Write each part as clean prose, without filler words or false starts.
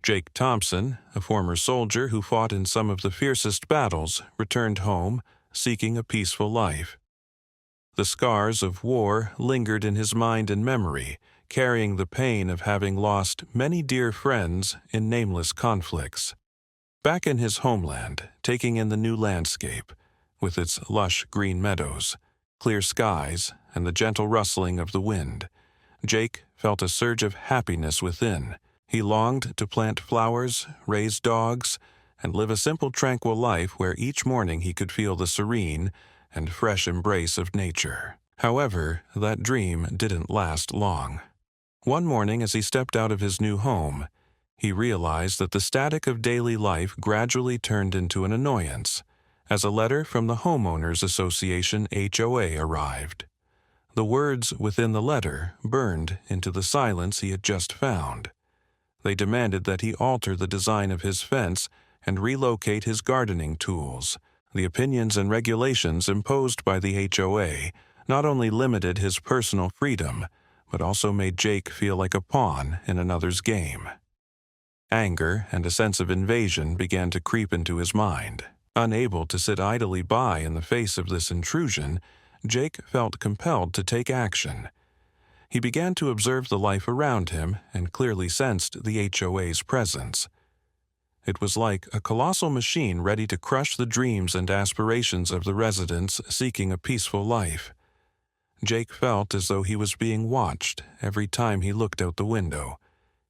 Jake Thompson, a former soldier who fought in some of the fiercest battles, returned home, seeking a peaceful life. The scars of war lingered in his mind and memory, carrying the pain of having lost many dear friends in nameless conflicts. Back in his homeland, taking in the new landscape, with its lush green meadows, clear skies, and the gentle rustling of the wind, Jake felt a surge of happiness within. He longed to plant flowers, raise dogs, and live a simple, tranquil life where each morning he could feel the serene and fresh embrace of nature. However, that dream didn't last long. One morning, as he stepped out of his new home, he realized that the static of daily life gradually turned into an annoyance, as a letter from the Homeowners Association HOA arrived. The words within the letter burned into the silence he had just found. They demanded that he alter the design of his fence and relocate his gardening tools. The opinions and regulations imposed by the HOA not only limited his personal freedom, but also made Jake feel like a pawn in another's game. Anger and a sense of invasion began to creep into his mind. Unable to sit idly by in the face of this intrusion, Jake felt compelled to take action. He began to observe the life around him and clearly sensed the HOA's presence. It was like a colossal machine ready to crush the dreams and aspirations of the residents seeking a peaceful life. Jake felt as though he was being watched every time he looked out the window.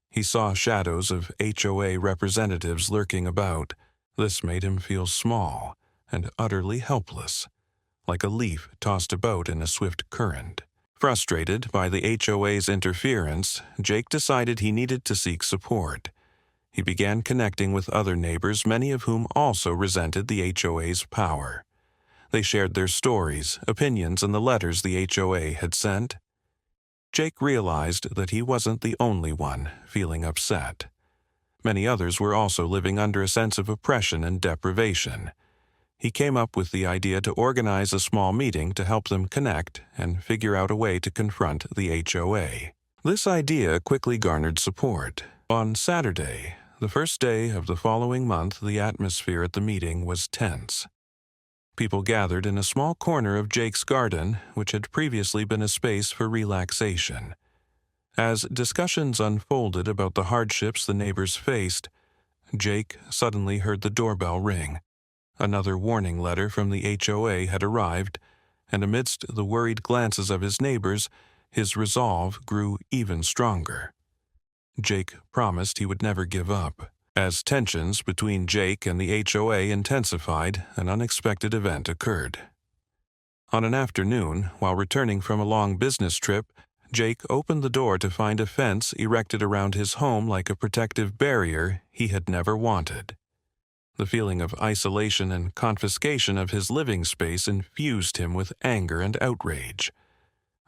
He saw shadows of HOA representatives lurking about. This made him feel small and utterly helpless, like a leaf tossed about in a swift current. Frustrated by the HOA's interference, Jake decided he needed to seek support. He began connecting with other neighbors, many of whom also resented the HOA's power. They shared their stories, opinions, and the letters the HOA had sent. Jake realized that he wasn't the only one feeling upset. Many others were also living under a sense of oppression and deprivation. He came up with the idea to organize a small meeting to help them connect and figure out a way to confront the HOA. This idea quickly garnered support. On Saturday, the first day of the following month, the atmosphere at the meeting was tense. People gathered in a small corner of Jake's garden, which had previously been a space for relaxation. As discussions unfolded about the hardships the neighbors faced, Jake suddenly heard the doorbell ring. Another warning letter from the HOA had arrived, and amidst the worried glances of his neighbors, his resolve grew even stronger. Jake promised he would never give up. As tensions between Jake and the HOA intensified, an unexpected event occurred. On an afternoon, while returning from a long business trip, Jake opened the door to find a fence erected around his home like a protective barrier he had never wanted. The feeling of isolation and confiscation of his living space infused him with anger and outrage.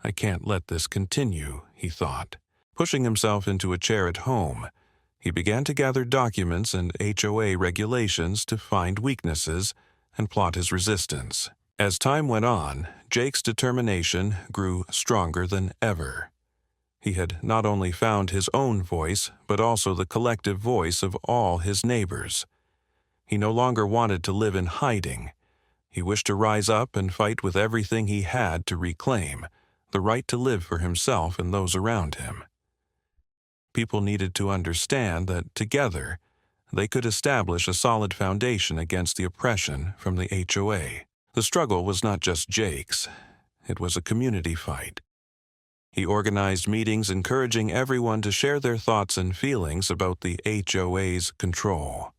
"I can't let this continue," he thought. Pushing himself into a chair at home, he began to gather documents and HOA regulations to find weaknesses and plot his resistance. As time went on, Jake's determination grew stronger than ever. He had not only found his own voice, but also the collective voice of all his neighbors. He no longer wanted to live in hiding. He wished to rise up and fight with everything he had to reclaim the right to live for himself and those around him. People needed to understand that together they could establish a solid foundation against the oppression from the HOA. The struggle was not just Jake's. It was a community fight. He organized meetings encouraging everyone to share their thoughts and feelings about the HOA's control.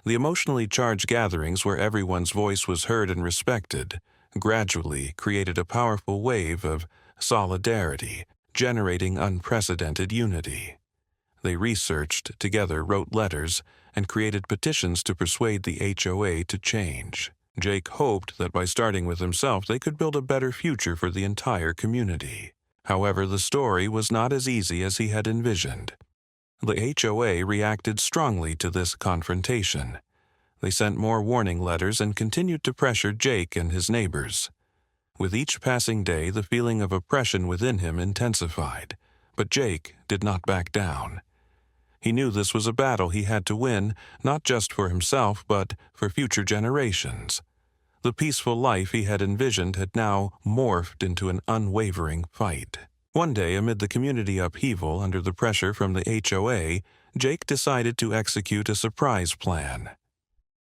The emotionally charged gatherings where everyone's voice was heard and respected gradually created a powerful wave of solidarity, generating unprecedented unity. They researched together, wrote letters, and created petitions to persuade the HOA to change. Jake hoped that by starting with himself they could build a better future for the entire community. However, the story was not as easy as he had envisioned. The HOA reacted strongly to this confrontation. They sent more warning letters and continued to pressure Jake and his neighbors. With each passing day, the feeling of oppression within him intensified, but Jake did not back down. He knew this was a battle he had to win, not just for himself, but for future generations. The peaceful life he had envisioned had now morphed into an unwavering fight. One day, amid the community upheaval under the pressure from the HOA, Jake decided to execute a surprise plan.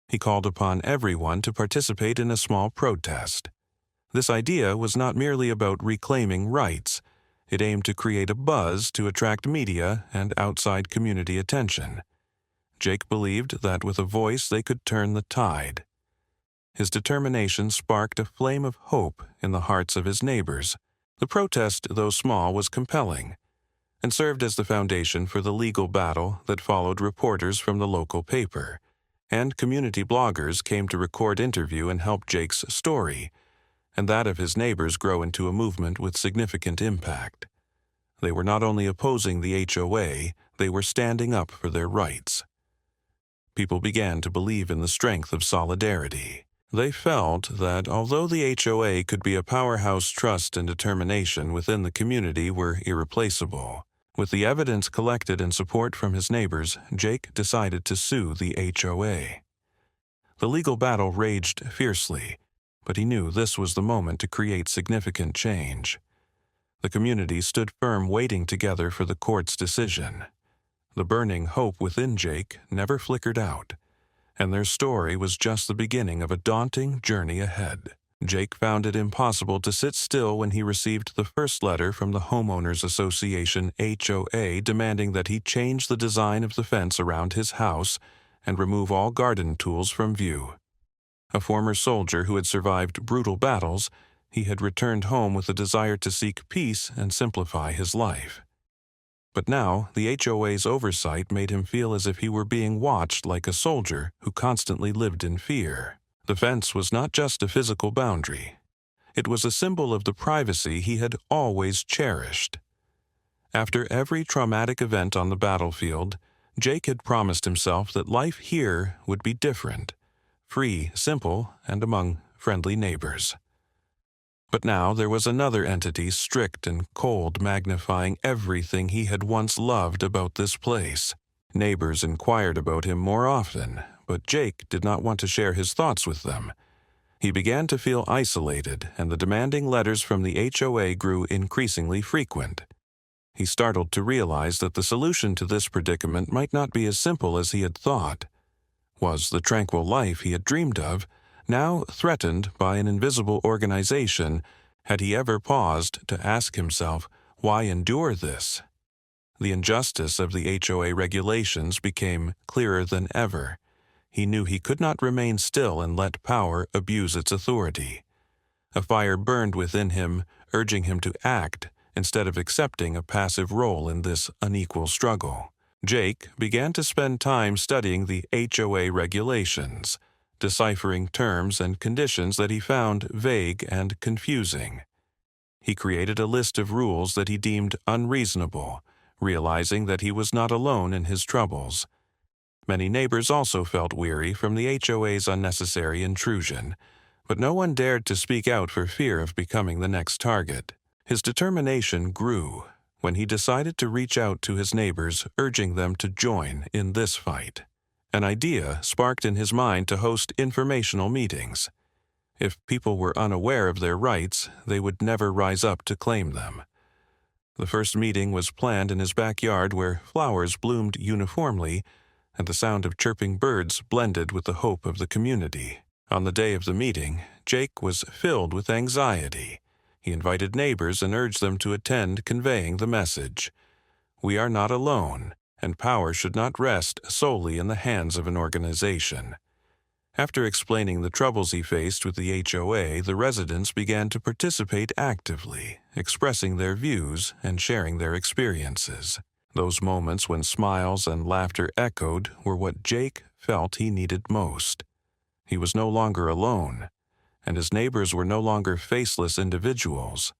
He called upon everyone to participate in a small protest. This idea was not merely about reclaiming rights. It aimed to create a buzz to attract media and outside community attention. Jake believed that with a voice they could turn the tide. His determination sparked a flame of hope in the hearts of his neighbors. The protest, though small, was compelling, and served as the foundation for the legal battle that followed. Reporters from the local paper and community bloggers came to record, interview, and help Jake's story, and that of his neighbors grow into a movement with significant impact. They were not only opposing the HOA, they were standing up for their rights. People began to believe in the strength of solidarity. They felt that although the HOA could be a powerhouse, trust and determination within the community were irreplaceable. With the evidence collected and support from his neighbors, Jake decided to sue the HOA. The legal battle raged fiercely, but he knew this was the moment to create significant change. The community stood firm, waiting together for the court's decision. The burning hope within Jake never flickered out, and their story was just the beginning of a daunting journey ahead. Jake found it impossible to sit still when he received the first letter from the Homeowners Association HOA demanding that he change the design of the fence around his house and remove all garden tools from view. A former soldier who had survived brutal battles, he had returned home with a desire to seek peace and simplify his life. But now, the HOA's oversight made him feel as if he were being watched like a soldier who constantly lived in fear. The fence was not just a physical boundary. It was a symbol of the privacy he had always cherished. After every traumatic event on the battlefield, Jake had promised himself that life here would be different, free, simple, and among friendly neighbors. But now there was another entity, strict and cold, magnifying everything he had once loved about this place. Neighbors inquired about him more often, but Jake did not want to share his thoughts with them. He began to feel isolated, and the demanding letters from the HOA grew increasingly frequent. He startled to realize that the solution to this predicament might not be as simple as he had thought. Was the tranquil life he had dreamed of now threatened by an invisible organization? Had he ever paused to ask himself, why endure this? The injustice of the HOA regulations became clearer than ever. He knew he could not remain still and let power abuse its authority. A fire burned within him, urging him to act instead of accepting a passive role in this unequal struggle. Jake began to spend time studying the HOA regulations, deciphering terms and conditions that he found vague and confusing. He created a list of rules that he deemed unreasonable, realizing that he was not alone in his troubles. Many neighbors also felt weary from the HOA's unnecessary intrusion, but no one dared to speak out for fear of becoming the next target. His determination grew when he decided to reach out to his neighbors, urging them to join in this fight. An idea sparked in his mind to host informational meetings. If people were unaware of their rights, they would never rise up to claim them. The first meeting was planned in his backyard, where flowers bloomed uniformly and the sound of chirping birds blended with the hope of the community. On the day of the meeting, Jake was filled with anxiety. He invited neighbors and urged them to attend, conveying the message: we are not alone, and power should not rest solely in the hands of an organization. After explaining the troubles he faced with the HOA, the residents began to participate actively, expressing their views and sharing their experiences. Those moments when smiles and laughter echoed were what Jake felt he needed most. He was no longer alone, and his neighbors were no longer faceless individuals.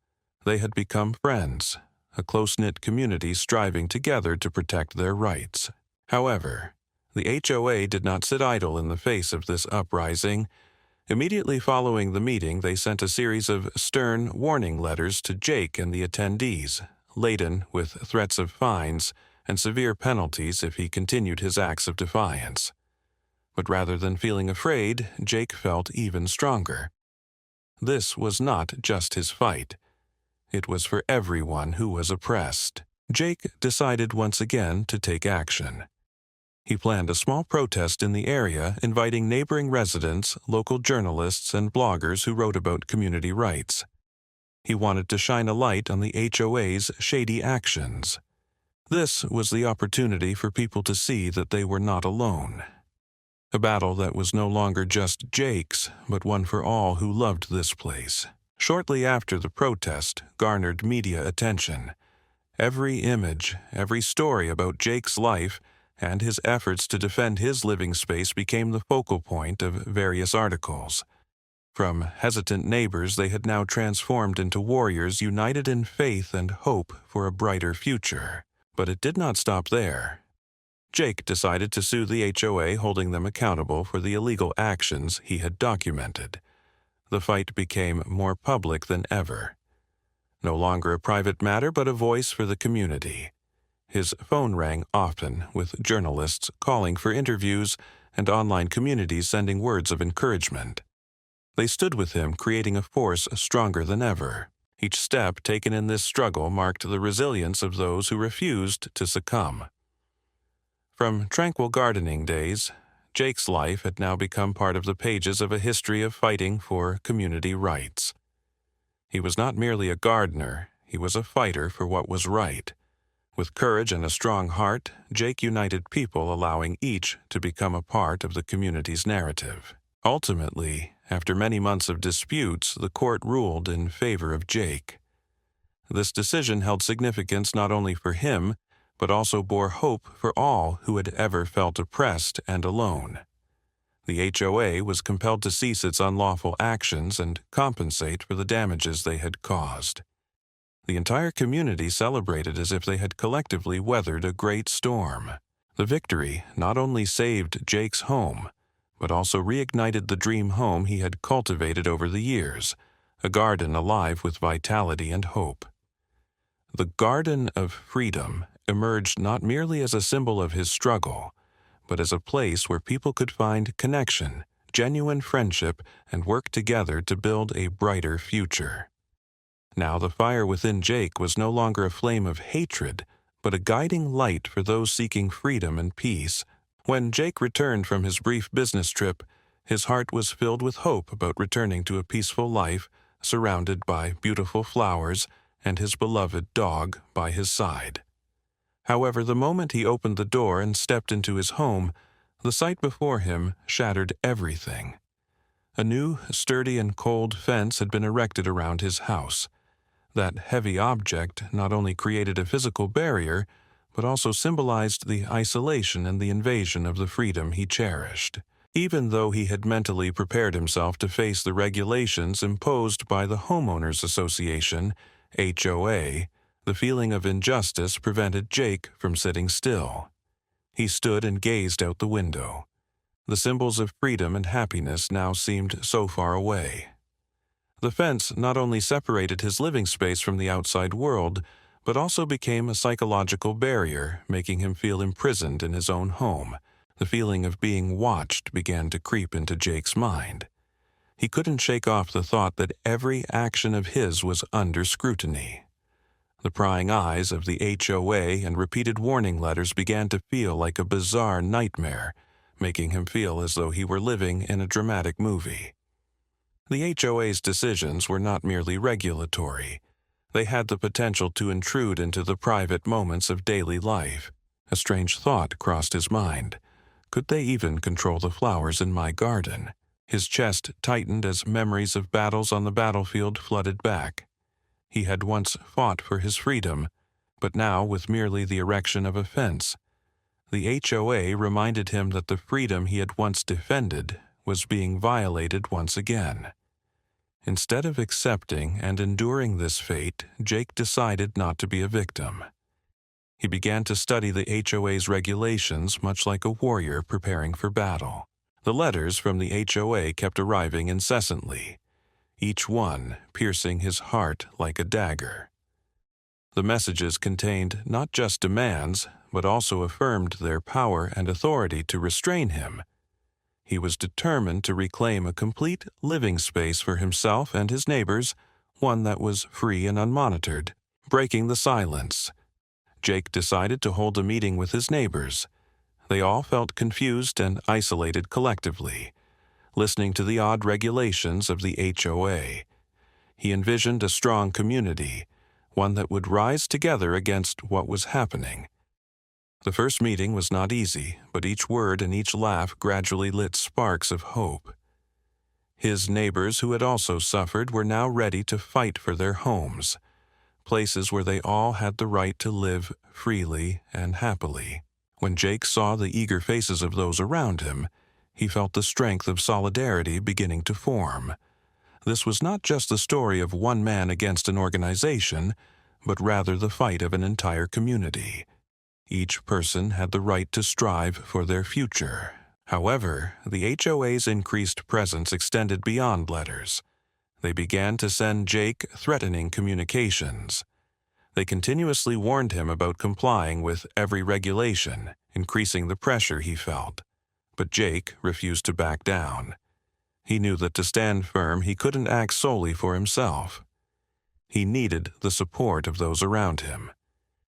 They had become friends, a close-knit community striving together to protect their rights. However, the HOA did not sit idle in the face of this uprising. Immediately following the meeting, they sent a series of stern warning letters to Jake and the attendees, laden with threats of fines and severe penalties if he continued his acts of defiance. But rather than feeling afraid, Jake felt even stronger. This was not just his fight. It was for everyone who was oppressed. Jake decided once again to take action. He planned a small protest in the area, inviting neighboring residents, local journalists, and bloggers who wrote about community rights. He wanted to shine a light on the HOA's shady actions. This was the opportunity for people to see that they were not alone. A battle that was no longer just Jake's, but one for all who loved this place. Shortly after the protest garnered media attention. Every image, every story about Jake's life and his efforts to defend his living space became the focal point of various articles. From hesitant neighbors, they had now transformed into warriors united in faith and hope for a brighter future. But it did not stop there. Jake decided to sue the HOA, holding them accountable for the illegal actions he had documented. The fight became more public than ever. No longer a private matter, but a voice for the community. His phone rang often, with journalists calling for interviews and online communities sending words of encouragement. They stood with him, creating a force stronger than ever. Each step taken in this struggle marked the resilience of those who refused to succumb. From tranquil gardening days, Jake's life had now become part of the pages of a history of fighting for community rights. He was not merely a gardener, he was a fighter for what was right. With courage and a strong heart, Jake united people, allowing each to become a part of the community's narrative. Ultimately, after many months of disputes, the court ruled in favor of Jake. This decision held significance not only for him, but also bore hope for all who had ever felt oppressed and alone. The HOA was compelled to cease its unlawful actions and compensate for the damages they had caused. The entire community celebrated as if they had collectively weathered a great storm. The victory not only saved Jake's home, but also reignited the dream home he had cultivated over the years, a garden alive with vitality and hope. The Garden of Freedom emerged not merely as a symbol of his struggle, but as a place where people could find connection, genuine friendship, and work together to build a brighter future. Now the fire within Jake was no longer a flame of hatred, but a guiding light for those seeking freedom and peace. When Jake returned from his brief business trip, his heart was filled with hope about returning to a peaceful life, surrounded by beautiful flowers and his beloved dog by his side. However, the moment he opened the door and stepped into his home, the sight before him shattered everything. A new, sturdy and cold fence had been erected around his house. That heavy object not only created a physical barrier, but also symbolized the isolation and the invasion of the freedom he cherished. Even though he had mentally prepared himself to face the regulations imposed by the Homeowners Association, HOA, the feeling of injustice prevented Jake from sitting still. He stood and gazed out the window. The symbols of freedom and happiness now seemed so far away. The fence not only separated his living space from the outside world, but also became a psychological barrier, making him feel imprisoned in his own home. The feeling of being watched began to creep into Jake's mind. He couldn't shake off the thought that every action of his was under scrutiny. The prying eyes of the HOA and repeated warning letters began to feel like a bizarre nightmare, making him feel as though he were living in a dramatic movie. The HOA's decisions were not merely regulatory. They had the potential to intrude into the private moments of daily life. A strange thought crossed his mind. Could they even control the flowers in my garden? His chest tightened as memories of battles on the battlefield flooded back. He had once fought for his freedom, but now with merely the erection of a fence. The HOA reminded him that the freedom he had once defended was being violated once again. Instead of accepting and enduring this fate, Jake decided not to be a victim. He began to study the HOA's regulations much like a warrior preparing for battle. The letters from the HOA kept arriving incessantly, each one piercing his heart like a dagger. The messages contained not just demands, but also affirmed their power and authority to restrain him. He was determined to reclaim a complete living space for himself and his neighbors, one that was free and unmonitored. Breaking the silence, Jake decided to hold a meeting with his neighbors. They all felt confused and isolated collectively, listening to the odd regulations of the HOA. He envisioned a strong community, one that would rise together against what was happening. The first meeting was not easy, but each word and each laugh gradually lit sparks of hope. His neighbors who had also suffered were now ready to fight for their homes, places where they all had the right to live freely and happily. When Jake saw the eager faces of those around him, he felt the strength of solidarity beginning to form. This was not just the story of one man against an organization, but rather the fight of an entire community. Each person had the right to strive for their future. However, the HOA's increased presence extended beyond letters. They began to send Jake threatening communications. They continuously warned him about complying with every regulation, increasing the pressure he felt. But Jake refused to back down. He knew that to stand firm, he couldn't act solely for himself. He needed the support of those around him.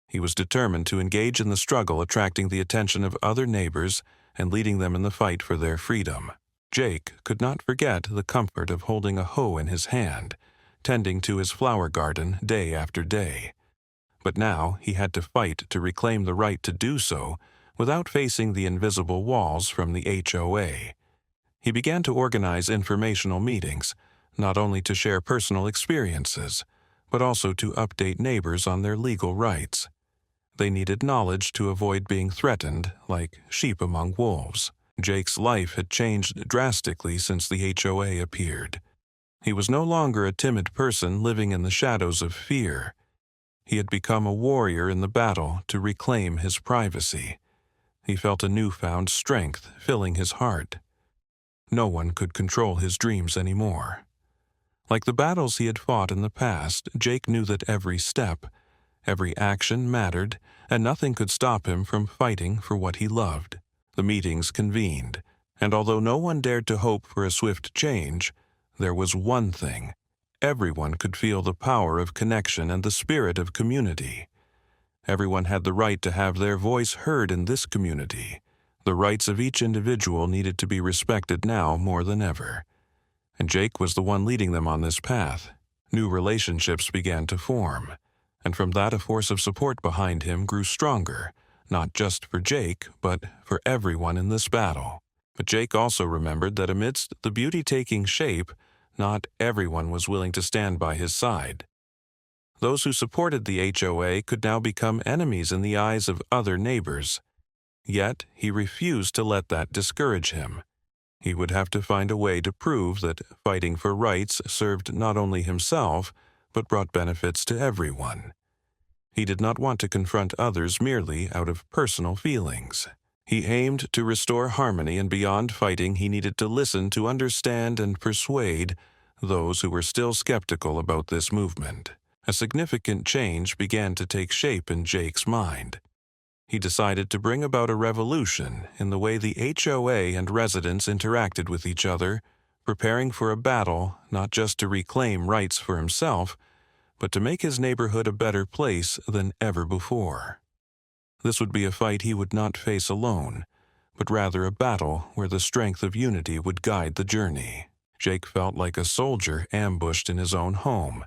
He was determined to engage in the struggle, attracting the attention of other neighbors and leading them in the fight for their freedom. Jake could not forget the comfort of holding a hoe in his hand, tending to his flower garden day after day. But now he had to fight to reclaim the right to do so without facing the invisible walls from the HOA. He began to organize informational meetings, not only to share personal experiences, but also to update neighbors on their legal rights. They needed knowledge to avoid being threatened like sheep among wolves. Jake's life had changed drastically since the HOA appeared. He was no longer a timid person living in the shadows of fear. He had become a warrior in the battle to reclaim his privacy. He felt a newfound strength filling his heart. No one could control his dreams anymore. Like the battles he had fought in the past, Jake knew that every step, every action mattered, and nothing could stop him from fighting for what he loved. The meetings convened, and although no one dared to hope for a swift change, there was one thing. Everyone could feel the power of connection and the spirit of community. Everyone had the right to have their voice heard in this community. The rights of each individual needed to be respected now more than ever. And Jake was the one leading them on this path. New relationships began to form, and from that a force of support behind him grew stronger, not just for Jake, but for everyone in this battle. But Jake also remembered that amidst the beauty taking shape, not everyone was willing to stand by his side. Those who supported the HOA could now become enemies in the eyes of other neighbors. Yet he refused to let that discourage him. He would have to find a way to prove that fighting for rights served not only himself, but brought benefits to everyone. He did not want to confront others merely out of personal feelings. He aimed to restore harmony, and beyond fighting, he needed to listen to understand and persuade those who were still skeptical about this movement. A significant change began to take shape in Jake's mind. He decided to bring about a revolution in the way the HOA and residents interacted with each other, preparing for a battle not just to reclaim rights for himself, but to make his neighborhood a better place than ever before. This would be a fight he would not face alone, but rather a battle where the strength of unity would guide the journey. Jake felt like a soldier ambushed in his own home.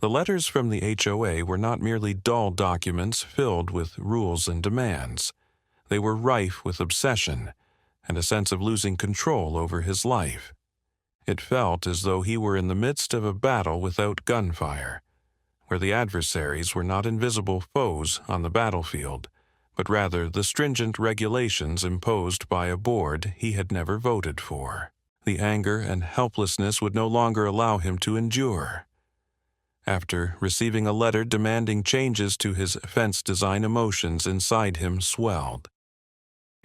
The letters from the HOA were not merely dull documents filled with rules and demands. They were rife with obsession and a sense of losing control over his life. It felt as though he were in the midst of a battle without gunfire, where the adversaries were not invisible foes on the battlefield, but rather the stringent regulations imposed by a board he had never voted for. The anger and helplessness would no longer allow him to endure. After receiving a letter demanding changes to his fence design, emotions inside him swelled.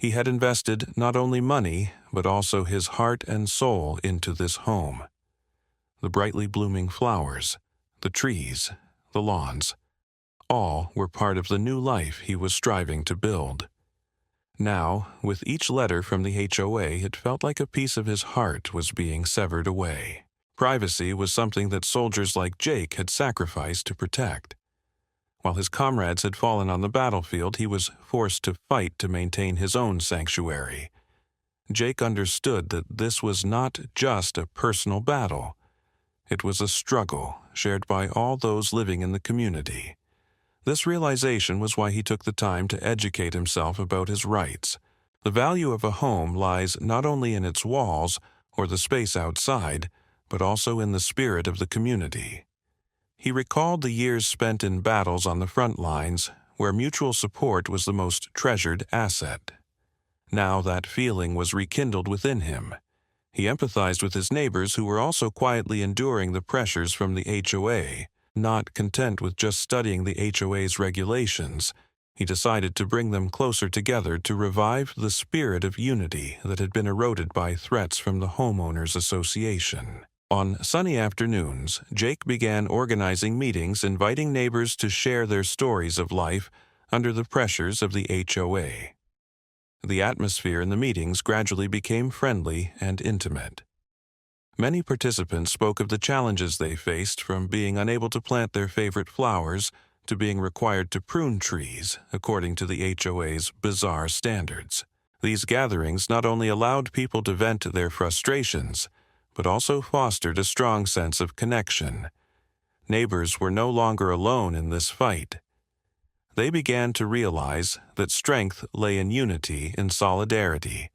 He had invested not only money, but also his heart and soul into this home. The brightly blooming flowers, the trees, the lawns, all were part of the new life he was striving to build. Now, with each letter from the HOA, it felt like a piece of his heart was being severed away. Privacy was something that soldiers like Jake had sacrificed to protect. While his comrades had fallen on the battlefield, he was forced to fight to maintain his own sanctuary. Jake understood that this was not just a personal battle. It was a struggle shared by all those living in the community. This realization was why he took the time to educate himself about his rights. The value of a home lies not only in its walls or the space outside, but also in the spirit of the community. He recalled the years spent in battles on the front lines, where mutual support was the most treasured asset. Now that feeling was rekindled within him. He empathized with his neighbors who were also quietly enduring the pressures from the HOA. Not content with just studying the HOA's regulations, he decided to bring them closer together to revive the spirit of unity that had been eroded by threats from the Homeowners Association. On sunny afternoons, Jake began organizing meetings inviting neighbors to share their stories of life under the pressures of the HOA. The atmosphere in the meetings gradually became friendly and intimate. Many participants spoke of the challenges they faced, from being unable to plant their favorite flowers to being required to prune trees according to the HOA's bizarre standards. These gatherings not only allowed people to vent their frustrations, but also fostered a strong sense of connection. Neighbors were no longer alone in this fight. They began to realize that strength lay in unity and solidarity.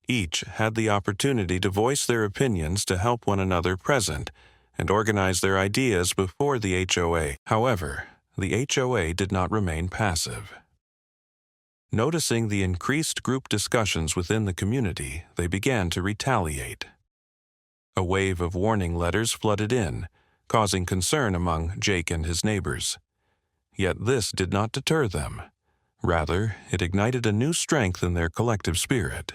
Each had the opportunity to voice their opinions to help one another present and organize their ideas before the HOA. However, the HOA did not remain passive. Noticing the increased group discussions within the community, they began to retaliate. A wave of warning letters flooded in, causing concern among Jake and his neighbors. Yet this did not deter them. Rather, it ignited a new strength in their collective spirit.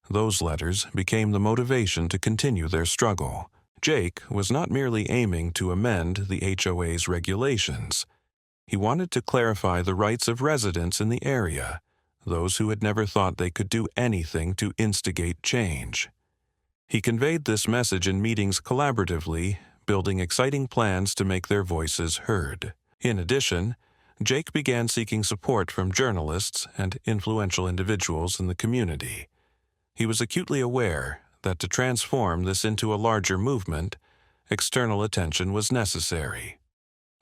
Those letters became the motivation to continue their struggle. Jake was not merely aiming to amend the HOA's regulations. He wanted to clarify the rights of residents in the area, those who had never thought they could do anything to instigate change. He conveyed this message in meetings collaboratively, building exciting plans to make their voices heard. In addition, Jake began seeking support from journalists and influential individuals in the community. He was acutely aware that to transform this into a larger movement, external attention was necessary.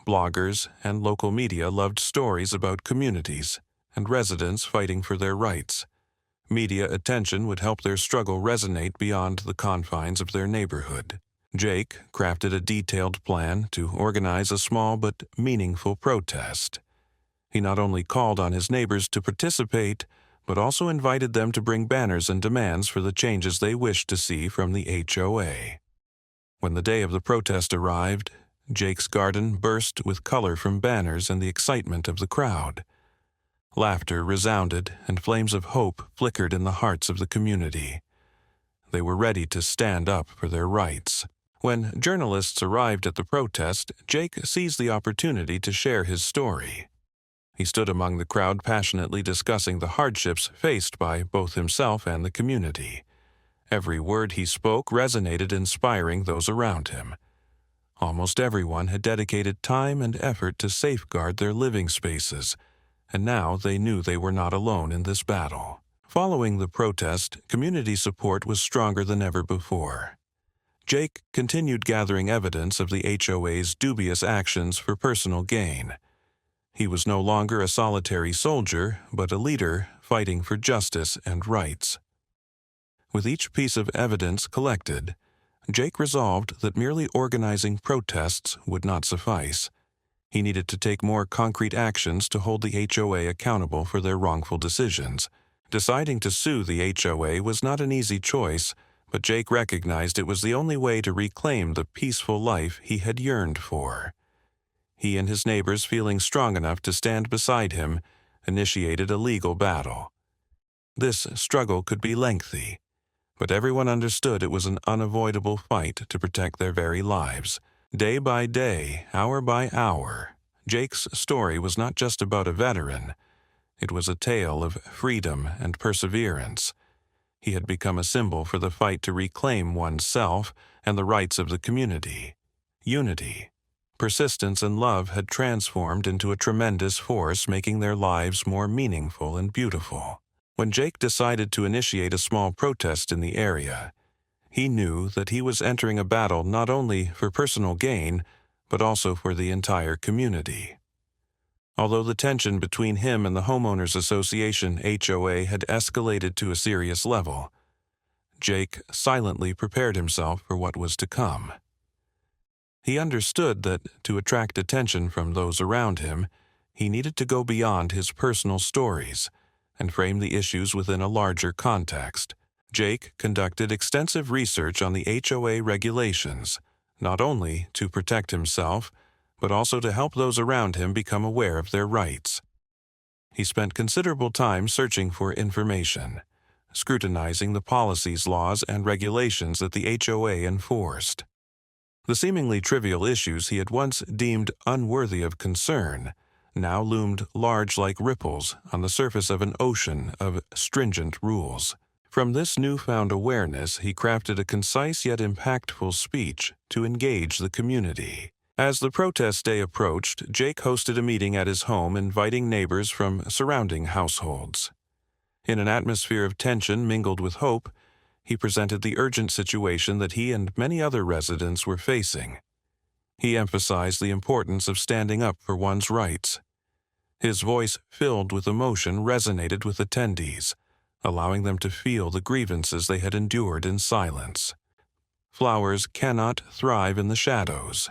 Bloggers and local media loved stories about communities and residents fighting for their rights. Media attention would help their struggle resonate beyond the confines of their neighborhood. Jake crafted a detailed plan to organize a small but meaningful protest. He not only called on his neighbors to participate, but also invited them to bring banners and demands for the changes they wished to see from the HOA. When the day of the protest arrived, Jake's garden burst with color from banners and the excitement of the crowd. Laughter resounded, and flames of hope flickered in the hearts of the community. They were ready to stand up for their rights. When journalists arrived at the protest, Jake seized the opportunity to share his story. He stood among the crowd passionately discussing the hardships faced by both himself and the community. Every word he spoke resonated, inspiring those around him. Almost everyone had dedicated time and effort to safeguard their living spaces, and now they knew they were not alone in this battle. Following the protest, community support was stronger than ever before. Jake continued gathering evidence of the HOA's dubious actions for personal gain. He was no longer a solitary soldier, but a leader fighting for justice and rights. With each piece of evidence collected, Jake resolved that merely organizing protests would not suffice. He needed to take more concrete actions to hold the HOA accountable for their wrongful decisions. Deciding to sue the HOA was not an easy choice, but Jake recognized it was the only way to reclaim the peaceful life he had yearned for. He and his neighbors, feeling strong enough to stand beside him, initiated a legal battle. This struggle could be lengthy, but everyone understood it was an unavoidable fight to protect their very lives. Day by day, hour by hour, Jake's story was not just about a veteran. It was a tale of freedom and perseverance. He had become a symbol for the fight to reclaim oneself and the rights of the community. Unity, persistence, and love had transformed into a tremendous force, making their lives more meaningful and beautiful. When Jake decided to initiate a small protest in the area, he knew that he was entering a battle not only for personal gain, but also for the entire community. Although the tension between him and the Homeowners Association (HOA) had escalated to a serious level, Jake silently prepared himself for what was to come. He understood that to attract attention from those around him, he needed to go beyond his personal stories and frame the issues within a larger context. Jake conducted extensive research on the HOA regulations, not only to protect himself, but also to help those around him become aware of their rights. He spent considerable time searching for information, scrutinizing the policies, laws, and regulations that the HOA enforced. The seemingly trivial issues he had once deemed unworthy of concern now loomed large like ripples on the surface of an ocean of stringent rules. From this newfound awareness, he crafted a concise yet impactful speech to engage the community. As the protest day approached, Jake hosted a meeting at his home, inviting neighbors from surrounding households. In an atmosphere of tension mingled with hope, he presented the urgent situation that he and many other residents were facing. He emphasized the importance of standing up for one's rights. His voice, filled with emotion, resonated with attendees, allowing them to feel the grievances they had endured in silence. "Flowers cannot thrive in the shadows,"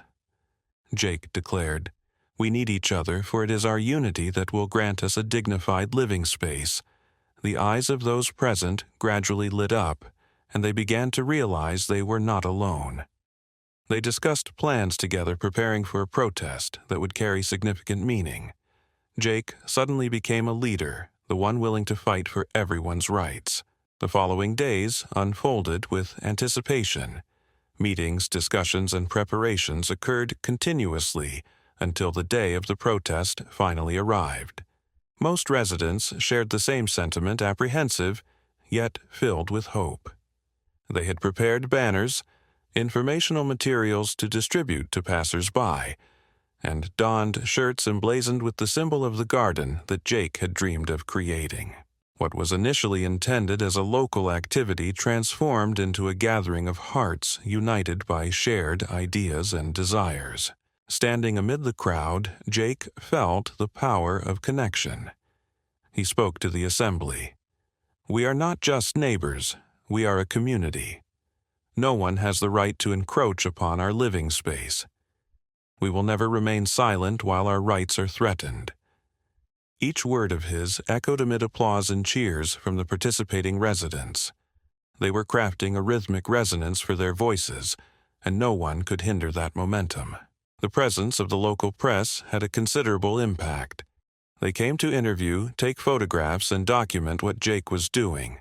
Jake declared. "We need each other, for it is our unity that will grant us a dignified living space." The eyes of those present gradually lit up, and they began to realize they were not alone. They discussed plans together, preparing for a protest that would carry significant meaning. Jake suddenly became a leader, the one willing to fight for everyone's rights. The following days unfolded with anticipation. Meetings, discussions, and preparations occurred continuously until the day of the protest finally arrived. Most residents shared the same sentiment, apprehensive, yet filled with hope. They had prepared banners, informational materials to distribute to passers-by, and donned shirts emblazoned with the symbol of the garden that Jake had dreamed of creating. What was initially intended as a local activity transformed into a gathering of hearts united by shared ideas and desires. Standing amid the crowd, Jake felt the power of connection. He spoke to the assembly. "We are not just neighbors, we are a community. No one has the right to encroach upon our living space. We will never remain silent while our rights are threatened." Each word of his echoed amid applause and cheers from the participating residents. They were crafting a rhythmic resonance for their voices, and no one could hinder that momentum. The presence of the local press had a considerable impact. They came to interview, take photographs, and document what Jake was doing.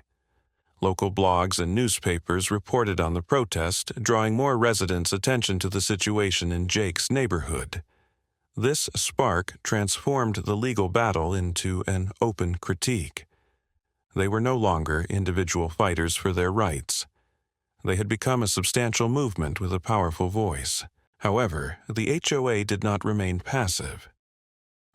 Local blogs and newspapers reported on the protest, drawing more residents' attention to the situation in Jake's neighborhood. This spark transformed the legal battle into an open critique. They were no longer individual fighters for their rights. They had become a substantial movement with a powerful voice. However, the HOA did not remain passive.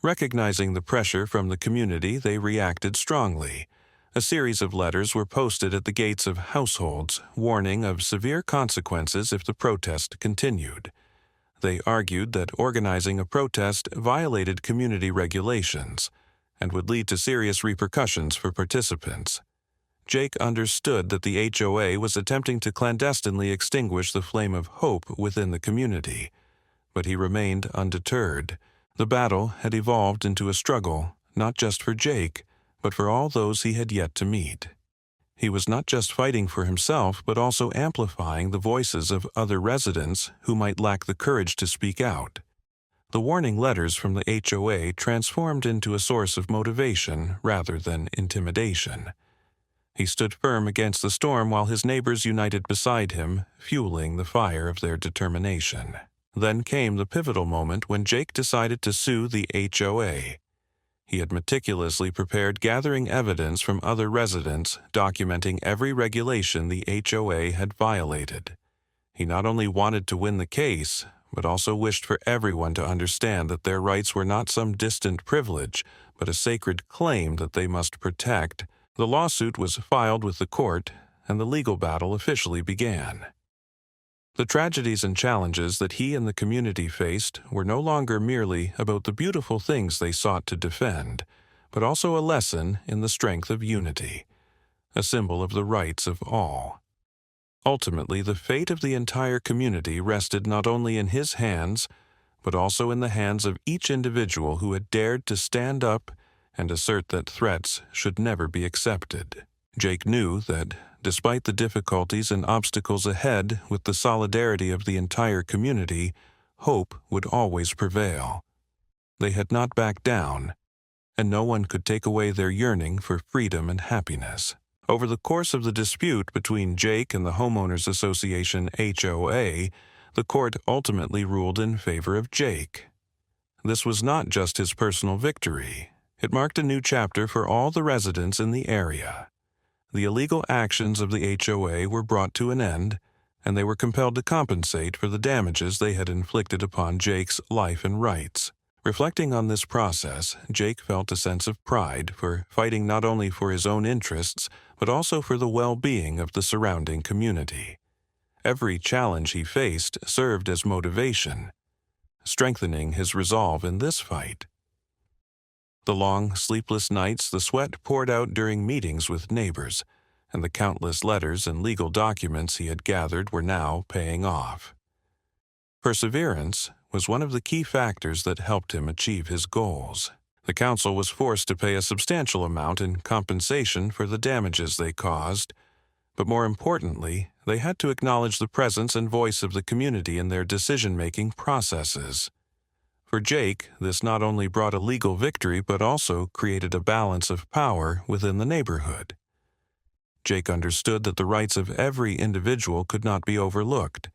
Recognizing the pressure from the community, they reacted strongly. A series of letters were posted at the gates of households, warning of severe consequences if the protest continued. They argued that organizing a protest violated community regulations and would lead to serious repercussions for participants. Jake understood that the HOA was attempting to clandestinely extinguish the flame of hope within the community, but he remained undeterred. The battle had evolved into a struggle, not just for Jake, but for all those he had yet to meet. He was not just fighting for himself, but also amplifying the voices of other residents who might lack the courage to speak out. The warning letters from the HOA transformed into a source of motivation rather than intimidation. He stood firm against the storm while his neighbors united beside him, fueling the fire of their determination. Then came the pivotal moment when Jake decided to sue the HOA. He had meticulously prepared gathering evidence from other residents documenting every regulation the HOA had violated. He not only wanted to win the case, but also wished for everyone to understand that their rights were not some distant privilege, but a sacred claim that they must protect. The lawsuit was filed with the court, and the legal battle officially began. The tragedies and challenges that he and the community faced were no longer merely about the beautiful things they sought to defend, but also a lesson in the strength of unity, a symbol of the rights of all. Ultimately, the fate of the entire community rested not only in his hands, but also in the hands of each individual who had dared to stand up and assert that threats should never be accepted. Jake knew that, despite the difficulties and obstacles ahead, with the solidarity of the entire community, hope would always prevail. They had not backed down, and no one could take away their yearning for freedom and happiness. Over the course of the dispute between Jake and the Homeowners Association HOA, the court ultimately ruled in favor of Jake. This was not just his personal victory. It marked a new chapter for all the residents in the area. The illegal actions of the HOA were brought to an end, and they were compelled to compensate for the damages they had inflicted upon Jake's life and rights. Reflecting on this process, Jake felt a sense of pride for fighting not only for his own interests, but also for the well-being of the surrounding community. Every challenge he faced served as motivation, strengthening his resolve in this fight. The long, sleepless nights, the sweat poured out during meetings with neighbors, and the countless letters and legal documents he had gathered were now paying off. Perseverance was one of the key factors that helped him achieve his goals. The council was forced to pay a substantial amount in compensation for the damages they caused, but more importantly, they had to acknowledge the presence and voice of the community in their decision-making processes. For Jake, this not only brought a legal victory but also created a balance of power within the neighborhood. Jake understood that the rights of every individual could not be overlooked,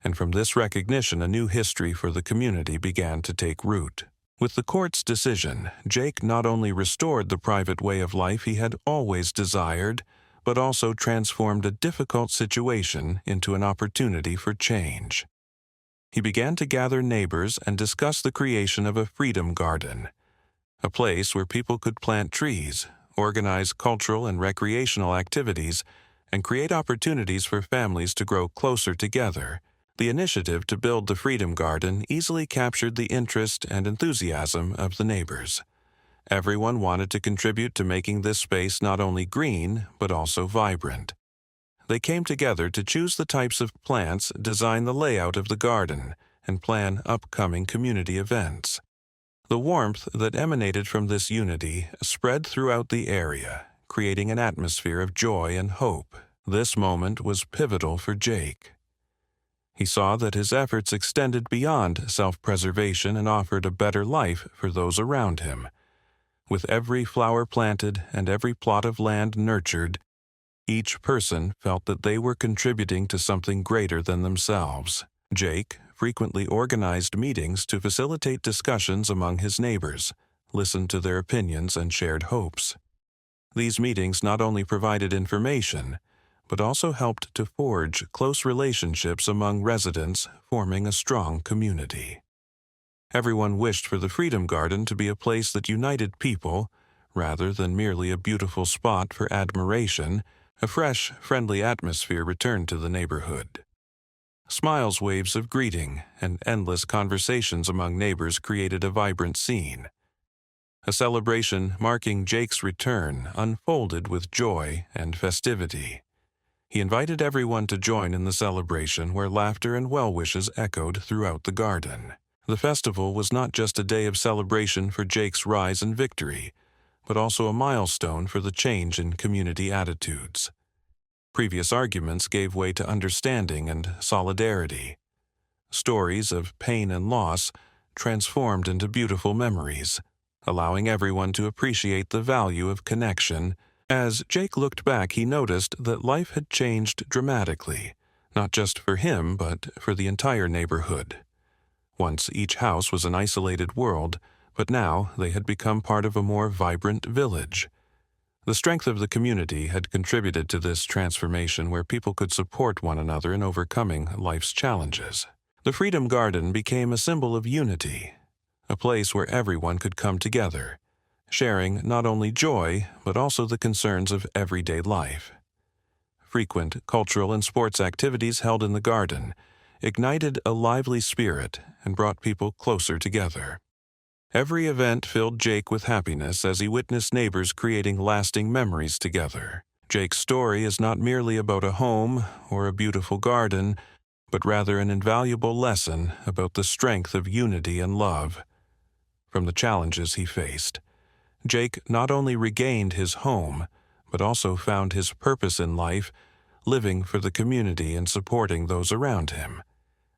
and from this recognition a new history for the community began to take root. With the court's decision, Jake not only restored the private way of life he had always desired, but also transformed a difficult situation into an opportunity for change. He began to gather neighbors and discuss the creation of a freedom garden, a place where people could plant trees, organize cultural and recreational activities, and create opportunities for families to grow closer together. The initiative to build the Freedom Garden easily captured the interest and enthusiasm of the neighbors. Everyone wanted to contribute to making this space not only green, but also vibrant. They came together to choose the types of plants, design the layout of the garden, and plan upcoming community events. The warmth that emanated from this unity spread throughout the area, creating an atmosphere of joy and hope. This moment was pivotal for Jake. He saw that his efforts extended beyond self-preservation and offered a better life for those around him. With every flower planted and every plot of land nurtured, each person felt that they were contributing to something greater than themselves. Jake frequently organized meetings to facilitate discussions among his neighbors, listened to their opinions, and shared hopes. These meetings not only provided information, but also helped to forge close relationships among residents, forming a strong community. Everyone wished for the Freedom Garden to be a place that united people, rather than merely a beautiful spot for admiration. A fresh, friendly atmosphere returned to the neighborhood. Smiles, waves of greeting, and endless conversations among neighbors created a vibrant scene. A celebration marking Jake's return unfolded with joy and festivity. He invited everyone to join in the celebration, where laughter and well-wishes echoed throughout the garden. The festival was not just a day of celebration for Jake's rise and victory, but also a milestone for the change in community attitudes. Previous arguments gave way to understanding and solidarity. Stories of pain and loss transformed into beautiful memories, allowing everyone to appreciate the value of connection. As Jake looked back, he noticed that life had changed dramatically, not just for him, but for the entire neighborhood. Once each house was an isolated world, but now they had become part of a more vibrant village. The strength of the community had contributed to this transformation where people could support one another in overcoming life's challenges. The Freedom Garden became a symbol of unity, a place where everyone could come together, sharing not only joy but also the concerns of everyday life. Frequent cultural and sports activities held in the garden ignited a lively spirit and brought people closer together. Every event filled Jake with happiness as he witnessed neighbors creating lasting memories together. Jake's story is not merely about a home or a beautiful garden, but rather an invaluable lesson about the strength of unity and love. From the challenges he faced, Jake not only regained his home, but also found his purpose in life, living for the community and supporting those around him.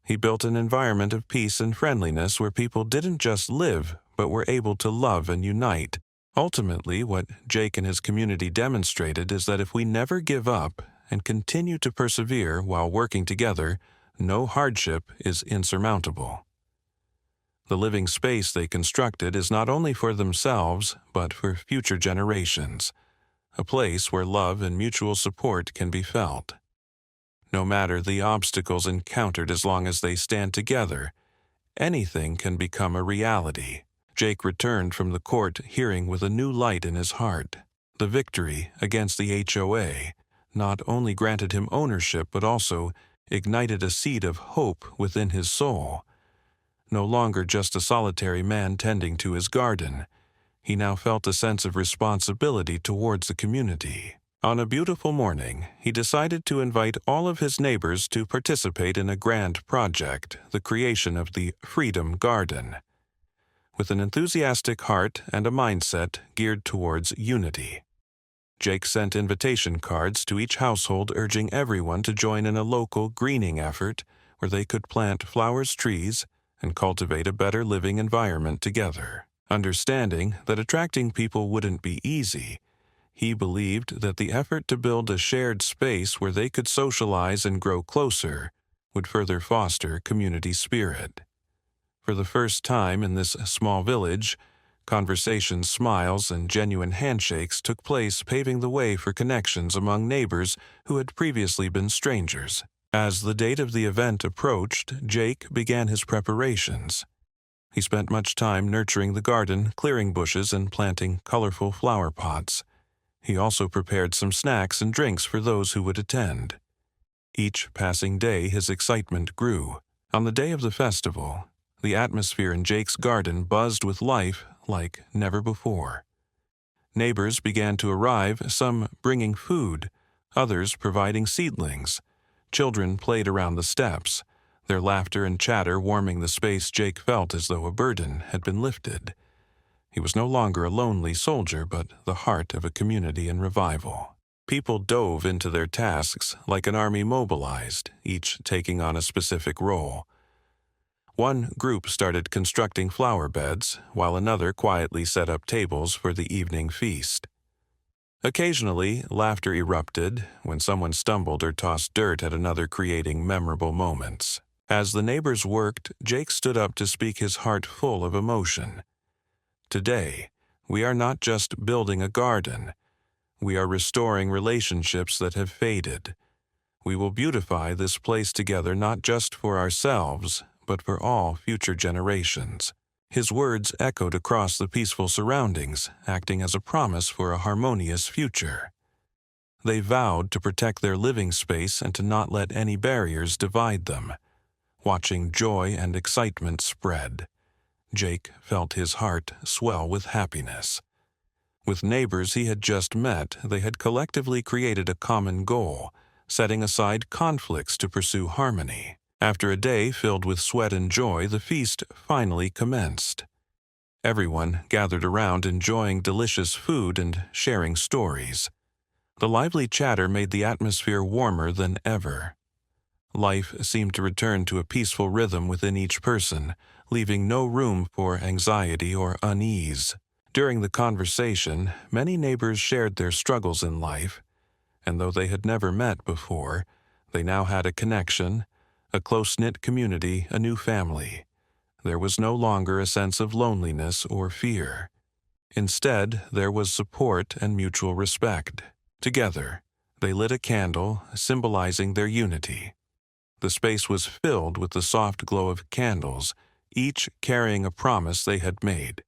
He built an environment of peace and friendliness where people didn't just live, but were able to love and unite. Ultimately, what Jake and his community demonstrated is that if we never give up and continue to persevere while working together, no hardship is insurmountable. The living space they constructed is not only for themselves, but for future generations, a place where love and mutual support can be felt. No matter the obstacles encountered, as long as they stand together, anything can become a reality. Jake returned from the court hearing with a new light in his heart. The victory against the HOA not only granted him ownership but also ignited a seed of hope within his soul. No longer just a solitary man tending to his garden, he now felt a sense of responsibility towards the community. On a beautiful morning, he decided to invite all of his neighbors to participate in a grand project, the creation of the Freedom Garden. With an enthusiastic heart and a mindset geared towards unity, Jake sent invitation cards to each household urging everyone to join in a local greening effort where they could plant flowers, trees, and cultivate a better living environment together. Understanding that attracting people wouldn't be easy, he believed that the effort to build a shared space where they could socialize and grow closer would further foster community spirit. For the first time in this small village, conversations, smiles, and genuine handshakes took place, paving the way for connections among neighbors who had previously been strangers. As the date of the event approached, Jake began his preparations. He spent much time nurturing the garden, clearing bushes, and planting colorful flower pots. He also prepared some snacks and drinks for those who would attend. Each passing day, his excitement grew. On the day of the festival, the atmosphere in Jake's garden buzzed with life like never before. Neighbors began to arrive, some bringing food, others providing seedlings. Children played around the steps, their laughter and chatter warming the space. Jake felt as though a burden had been lifted. He was no longer a lonely soldier, but the heart of a community in revival. People dove into their tasks like an army mobilized, each taking on a specific role. One group started constructing flower beds, while another quietly set up tables for the evening feast. Occasionally, laughter erupted when someone stumbled or tossed dirt at another, creating memorable moments. As the neighbors worked, Jake stood up to speak, his heart full of emotion. Today, we are not just building a garden. We are restoring relationships that have faded. We will beautify this place together, not just for ourselves, but for all future generations. His words echoed across the peaceful surroundings, acting as a promise for a harmonious future. They vowed to protect their living space and to not let any barriers divide them. Watching joy and excitement spread, Jake felt his heart swell with happiness. With neighbors he had just met, they had collectively created a common goal, setting aside conflicts to pursue harmony. After a day filled with sweat and joy, the feast finally commenced. Everyone gathered around, enjoying delicious food and sharing stories. The lively chatter made the atmosphere warmer than ever. Life seemed to return to a peaceful rhythm within each person, leaving no room for anxiety or unease. During the conversation, many neighbors shared their struggles in life, and though they had never met before, they now had a connection, a close-knit community, a new family. there was no longer a sense of loneliness or fear. Instead, there was support and mutual respect. Together, they lit a candle, symbolizing their unity. The space was filled with the soft glow of candles, each carrying a promise they had made.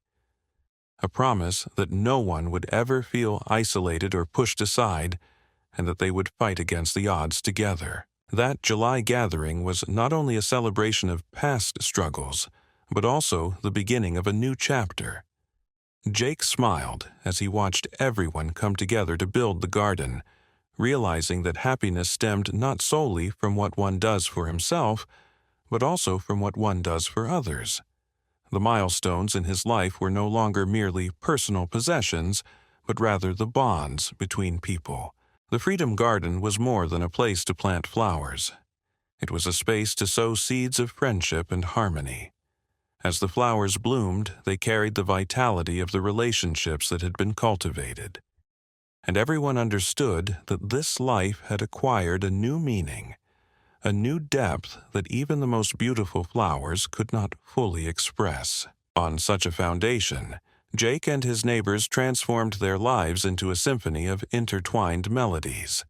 A promise that no one would ever feel isolated or pushed aside, and that they would fight against the odds together. That July gathering was not only a celebration of past struggles, but also the beginning of a new chapter. Jake smiled as he watched everyone come together to build the garden, realizing that happiness stemmed not solely from what one does for himself, but also from what one does for others. The milestones in his life were no longer merely personal possessions, but rather the bonds between people. The Freedom Garden was more than a place to plant flowers. It was a space to sow seeds of friendship and harmony. As the flowers bloomed, they carried the vitality of the relationships that had been cultivated. And everyone understood that this life had acquired a new meaning, a new depth that even the most beautiful flowers could not fully express. On such a foundation, Jake and his neighbors transformed their lives into a symphony of intertwined melodies.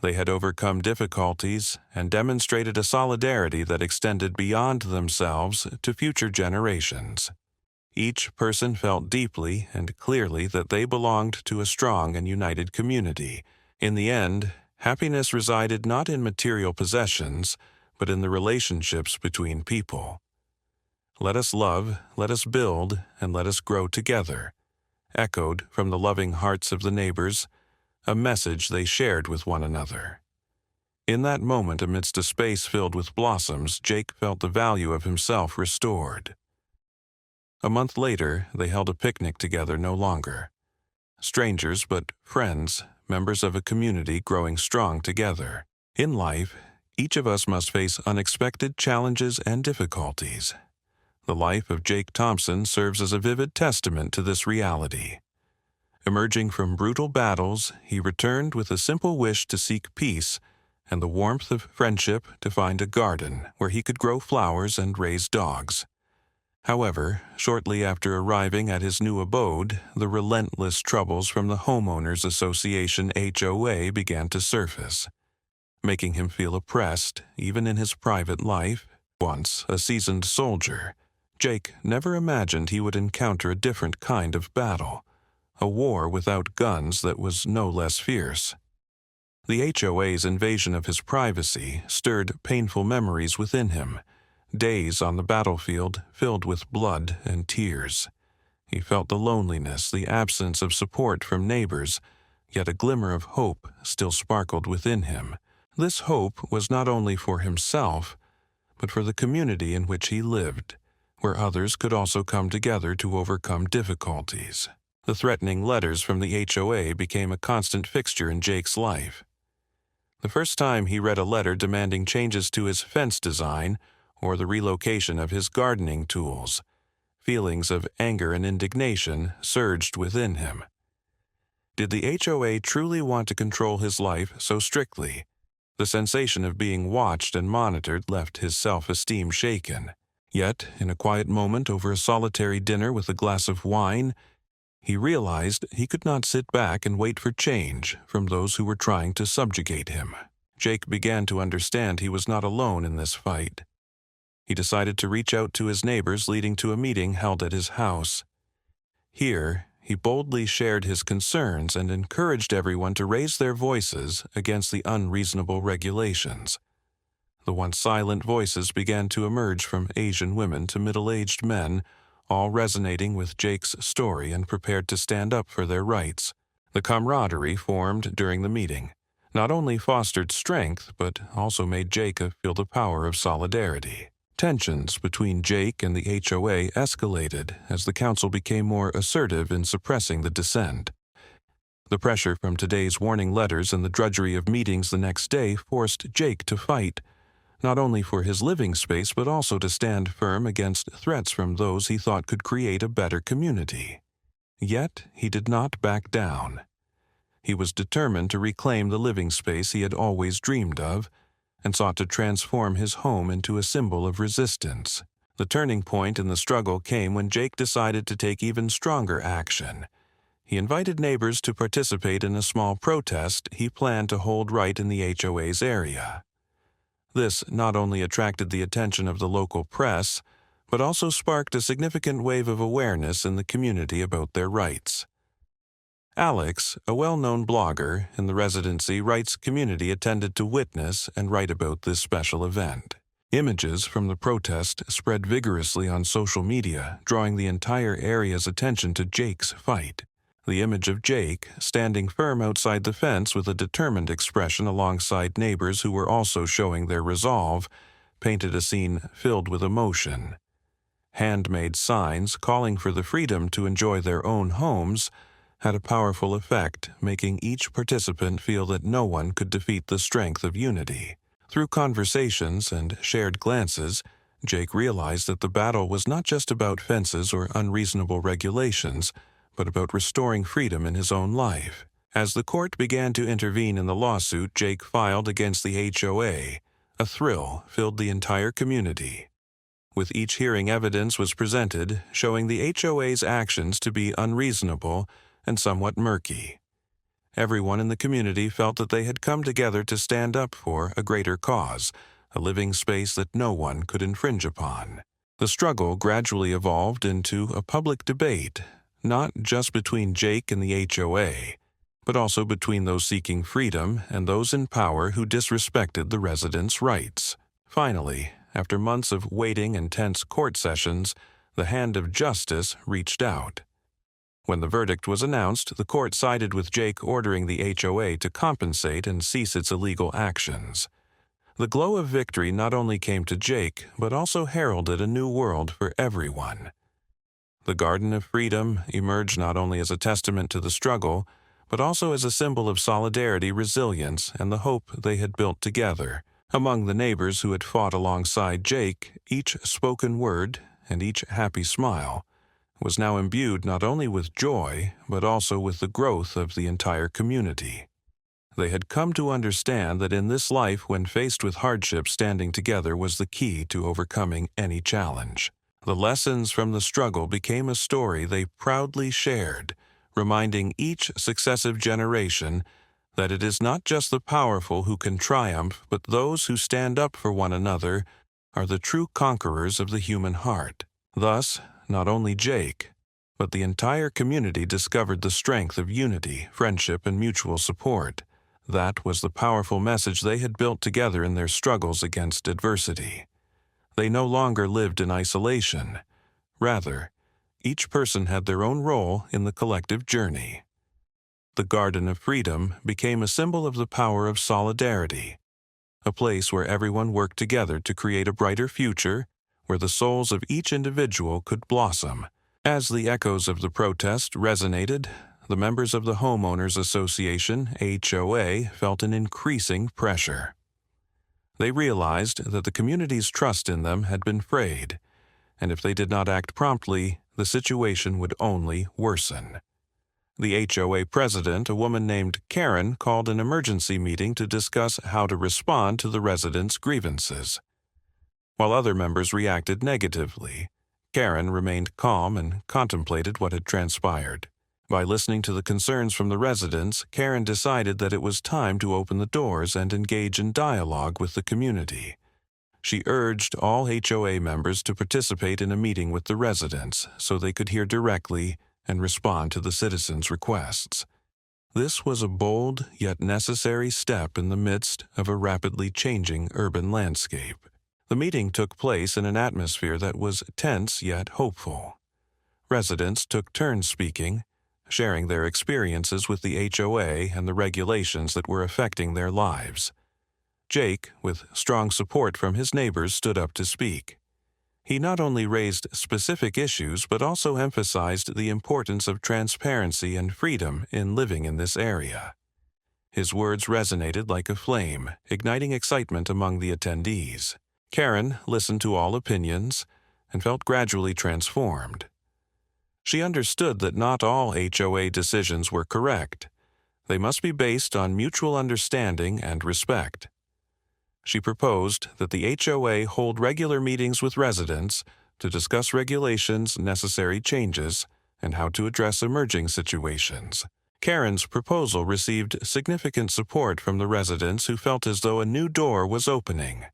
They had overcome difficulties and demonstrated a solidarity that extended beyond themselves to future generations. Each person felt deeply and clearly that they belonged to a strong and united community. In the end, happiness resided not in material possessions, but in the relationships between people. "Let us love, let us build, and let us grow together," echoed from the loving hearts of the neighbors, a message they shared with one another. In that moment, amidst a space filled with blossoms, Jake felt the value of himself restored. A month later, they held a picnic together no longer. Strangers, but friends, members of a community growing strong together. In life, each of us must face unexpected challenges and difficulties. The life of Jake Thompson serves as a vivid testament to this reality. Emerging from brutal battles, he returned with a simple wish to seek peace and the warmth of friendship to find a garden where he could grow flowers and raise dogs. However, shortly after arriving at his new abode, the relentless troubles from the Homeowners Association HOA began to surface, making him feel oppressed even in his private life. Once a seasoned soldier, Jake never imagined he would encounter a different kind of battle, a war without guns that was no less fierce. The HOA's invasion of his privacy stirred painful memories within him, days on the battlefield filled with blood and tears. He felt the loneliness, the absence of support from neighbors, yet a glimmer of hope still sparkled within him. This hope was not only for himself, but for the community in which he lived, where others could also come together to overcome difficulties. The threatening letters from the HOA became a constant fixture in Jake's life. The first time he read a letter demanding changes to his fence design or the relocation of his gardening tools, feelings of anger and indignation surged within him. Did the HOA truly want to control his life so strictly? The sensation of being watched and monitored left his self-esteem shaken. Yet, in a quiet moment over a solitary dinner with a glass of wine, he realized he could not sit back and wait for change from those who were trying to subjugate him. Jake began to understand he was not alone in this fight. He decided to reach out to his neighbors, leading to a meeting held at his house. Here, he boldly shared his concerns and encouraged everyone to raise their voices against the unreasonable regulations. The once silent voices began to emerge from Asian women to middle-aged men, all resonating with Jake's story and prepared to stand up for their rights. The camaraderie formed during the meeting not only fostered strength, but also made Jake feel the power of solidarity. Tensions between Jake and the HOA escalated as the council became more assertive in suppressing the dissent. The pressure from today's warning letters and the drudgery of meetings the next day forced Jake to fight, not only for his living space but also to stand firm against threats from those he thought could create a better community. Yet he did not back down. He was determined to reclaim the living space he had always dreamed of, and sought to transform his home into a symbol of resistance. The turning point in the struggle came when Jake decided to take even stronger action. He invited neighbors to participate in a small protest he planned to hold right in the HOA's area. This not only attracted the attention of the local press, but also sparked a significant wave of awareness in the community about their rights. Alex, a well-known blogger in the residency rights community, attended to witness and write about this special event. Images from the protest spread vigorously on social media, drawing the entire area's attention to Jake's fight. The image of Jake, standing firm outside the fence with a determined expression alongside neighbors who were also showing their resolve, painted a scene filled with emotion. Handmade signs calling for the freedom to enjoy their own homes had a powerful effect, making each participant feel that no one could defeat the strength of unity. Through conversations and shared glances, Jake realized that the battle was not just about fences or unreasonable regulations, but about restoring freedom in his own life. As the court began to intervene in the lawsuit Jake filed against the HOA, a thrill filled the entire community. With each hearing, evidence was presented showing the HOA's actions to be unreasonable and somewhat murky. Everyone in the community felt that they had come together to stand up for a greater cause, a living space that no one could infringe upon. The struggle gradually evolved into a public debate, not just between Jake and the HOA, but also between those seeking freedom and those in power who disrespected the residents' rights. Finally, after months of waiting and tense court sessions, the hand of justice reached out. When the verdict was announced, the court sided with Jake, ordering the HOA to compensate and cease its illegal actions. The glow of victory not only came to Jake, but also heralded a new world for everyone. The Garden of Freedom emerged not only as a testament to the struggle, but also as a symbol of solidarity, resilience, and the hope they had built together. Among the neighbors who had fought alongside Jake, each spoken word and each happy smile was now imbued not only with joy, but also with the growth of the entire community. They had come to understand that in this life, when faced with hardship, standing together was the key to overcoming any challenge. The lessons from the struggle became a story they proudly shared, reminding each successive generation that it is not just the powerful who can triumph, but those who stand up for one another are the true conquerors of the human heart. Thus, not only Jake, but the entire community discovered the strength of unity, friendship, and mutual support. That was the powerful message they had built together in their struggles against adversity. They no longer lived in isolation. Rather, each person had their own role in the collective journey. The Garden of Freedom became a symbol of the power of solidarity, a place where everyone worked together to create a brighter future, where the souls of each individual could blossom. As the echoes of the protest resonated, the members of the Homeowners Association, HOA, felt an increasing pressure. They realized that the community's trust in them had been frayed, and if they did not act promptly, the situation would only worsen. The HOA president, a woman named Karen, called an emergency meeting to discuss how to respond to the residents' grievances. While other members reacted negatively, Karen remained calm and contemplated what had transpired. By listening to the concerns from the residents, Karen decided that it was time to open the doors and engage in dialogue with the community. She urged all HOA members to participate in a meeting with the residents so they could hear directly and respond to the citizens' requests. This was a bold yet necessary step in the midst of a rapidly changing urban landscape. The meeting took place in an atmosphere that was tense yet hopeful. Residents took turns speaking, sharing their experiences with the HOA and the regulations that were affecting their lives. Jake, with strong support from his neighbors, stood up to speak. He not only raised specific issues, but also emphasized the importance of transparency and freedom in living in this area. His words resonated like a flame, igniting excitement among the attendees. Karen listened to all opinions and felt gradually transformed. She understood that not all HOA decisions were correct. They must be based on mutual understanding and respect. She proposed that the HOA hold regular meetings with residents, to discuss regulations, necessary changes, and how to address emerging situations. Karen's proposal received significant support from the residents who felt as though a new door was opening.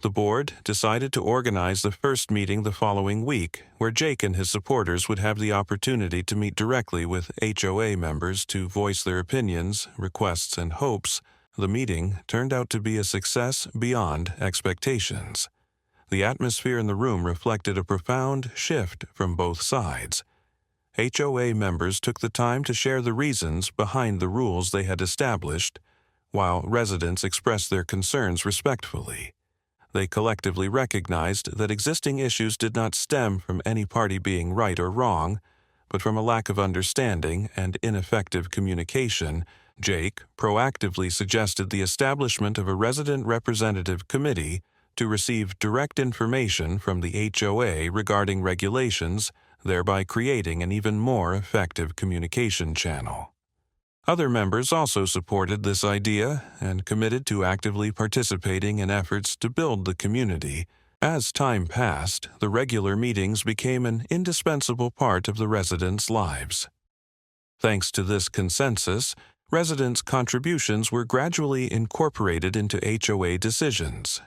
The board decided to organize the first meeting the following week, where Jake and his supporters would have the opportunity to meet directly with HOA members to voice their opinions, requests, and hopes. The meeting turned out to be a success beyond expectations. The atmosphere in the room reflected a profound shift from both sides. HOA members took the time to share the reasons behind the rules they had established, while residents expressed their concerns respectfully. They collectively recognized that existing issues did not stem from any party being right or wrong, but from a lack of understanding and ineffective communication. Jake proactively suggested the establishment of a resident representative committee to receive direct information from the HOA regarding regulations, thereby creating an even more effective communication channel. Other members also supported this idea and committed to actively participating in efforts to build the community. As time passed, the regular meetings became an indispensable part of the residents' lives. Thanks to this consensus, residents' contributions were gradually incorporated into HOA decisions.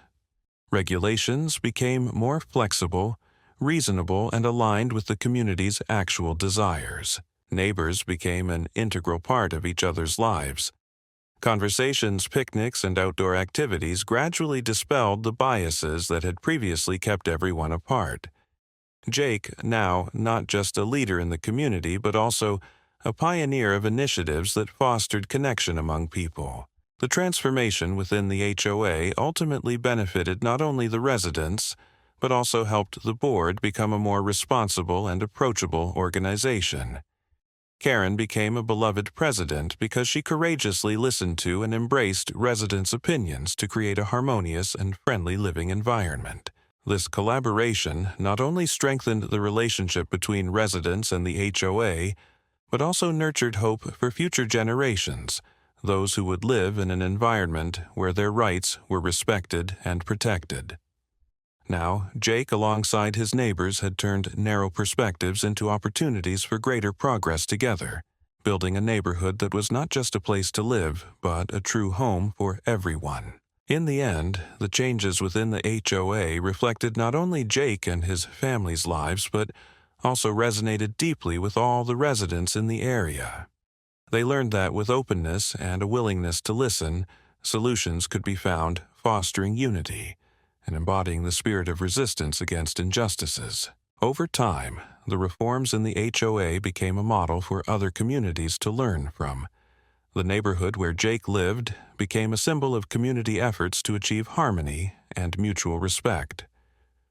Regulations became more flexible, reasonable, and aligned with the community's actual desires. Neighbors became an integral part of each other's lives. Conversations, picnics, and outdoor activities gradually dispelled the biases that had previously kept everyone apart. Jake, now not just a leader in the community but also a pioneer of initiatives that fostered connection among people. The transformation within the HOA ultimately benefited not only the residents, but also helped the board become a more responsible and approachable organization. Karen became a beloved president because she courageously listened to and embraced residents' opinions to create a harmonious and friendly living environment. This collaboration not only strengthened the relationship between residents and the HOA, but also nurtured hope for future generations, those who would live in an environment where their rights were respected and protected. Now, Jake, alongside his neighbors, had turned narrow perspectives into opportunities for greater progress together, building a neighborhood that was not just a place to live, but a true home for everyone. In the end, the changes within the HOA reflected not only Jake and his family's lives, but also resonated deeply with all the residents in the area. They learned that with openness and a willingness to listen, solutions could be found, fostering unity and embodying the spirit of resistance against injustices. Over time, the reforms in the HOA became a model for other communities to learn from. The neighborhood where Jake lived became a symbol of community efforts to achieve harmony and mutual respect.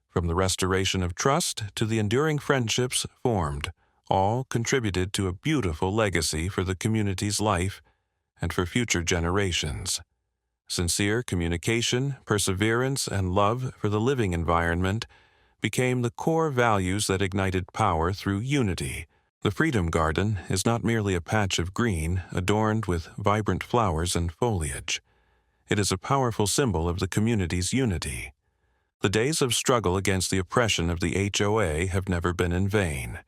From the restoration of trust to the enduring friendships formed, all contributed to a beautiful legacy for the community's life and for future generations. Sincere communication, perseverance, and love for the living environment became the core values that ignited power through unity. The Freedom Garden is not merely a patch of green adorned with vibrant flowers and foliage. It is a powerful symbol of the community's unity. The days of struggle against the oppression of the HOA have never been in vain.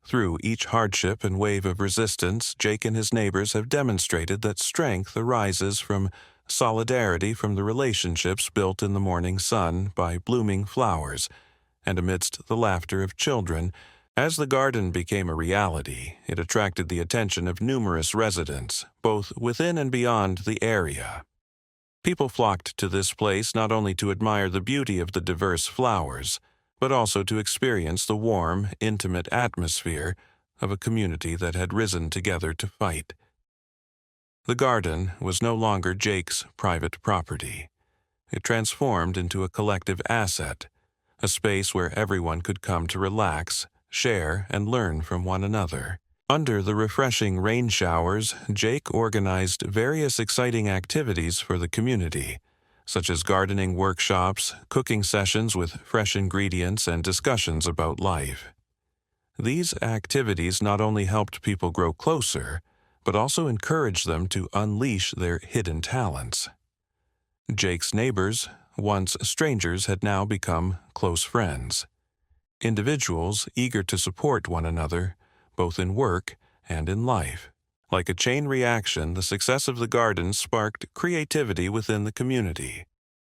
Through each hardship and wave of resistance, Jake and his neighbors have demonstrated that strength arises from solidarity, from the relationships built in the morning sun by blooming flowers, and amidst the laughter of children. As the garden became a reality, it attracted the attention of numerous residents, both within and beyond the area. People flocked to this place not only to admire the beauty of the diverse flowers, but also to experience the warm, intimate atmosphere of a community that had risen together to fight. The garden was no longer Jake's private property. It transformed into a collective asset, a space where everyone could come to relax, share, and learn from one another. Under the refreshing rain showers, Jake organized various exciting activities for the community, such as gardening workshops, cooking sessions with fresh ingredients, and discussions about life. These activities not only helped people grow closer, but also encouraged them to unleash their hidden talents. Jake's neighbors, once strangers, had now become close friends. individuals eager to support one another, both in work and in life. Like a chain reaction, the success of the garden sparked creativity within the community.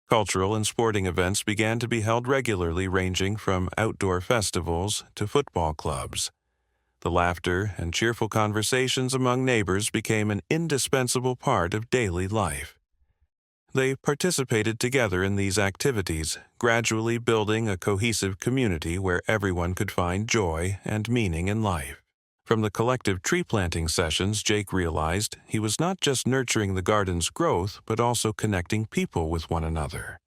Cultural and sporting events began to be held regularly, ranging from outdoor festivals to football clubs. The laughter and cheerful conversations among neighbors became an indispensable part of daily life. They participated together in these activities, gradually building a cohesive community where everyone could find joy and meaning in life. From the collective tree planting sessions, Jake realized he was not just nurturing the garden's growth, but also connecting people with one another.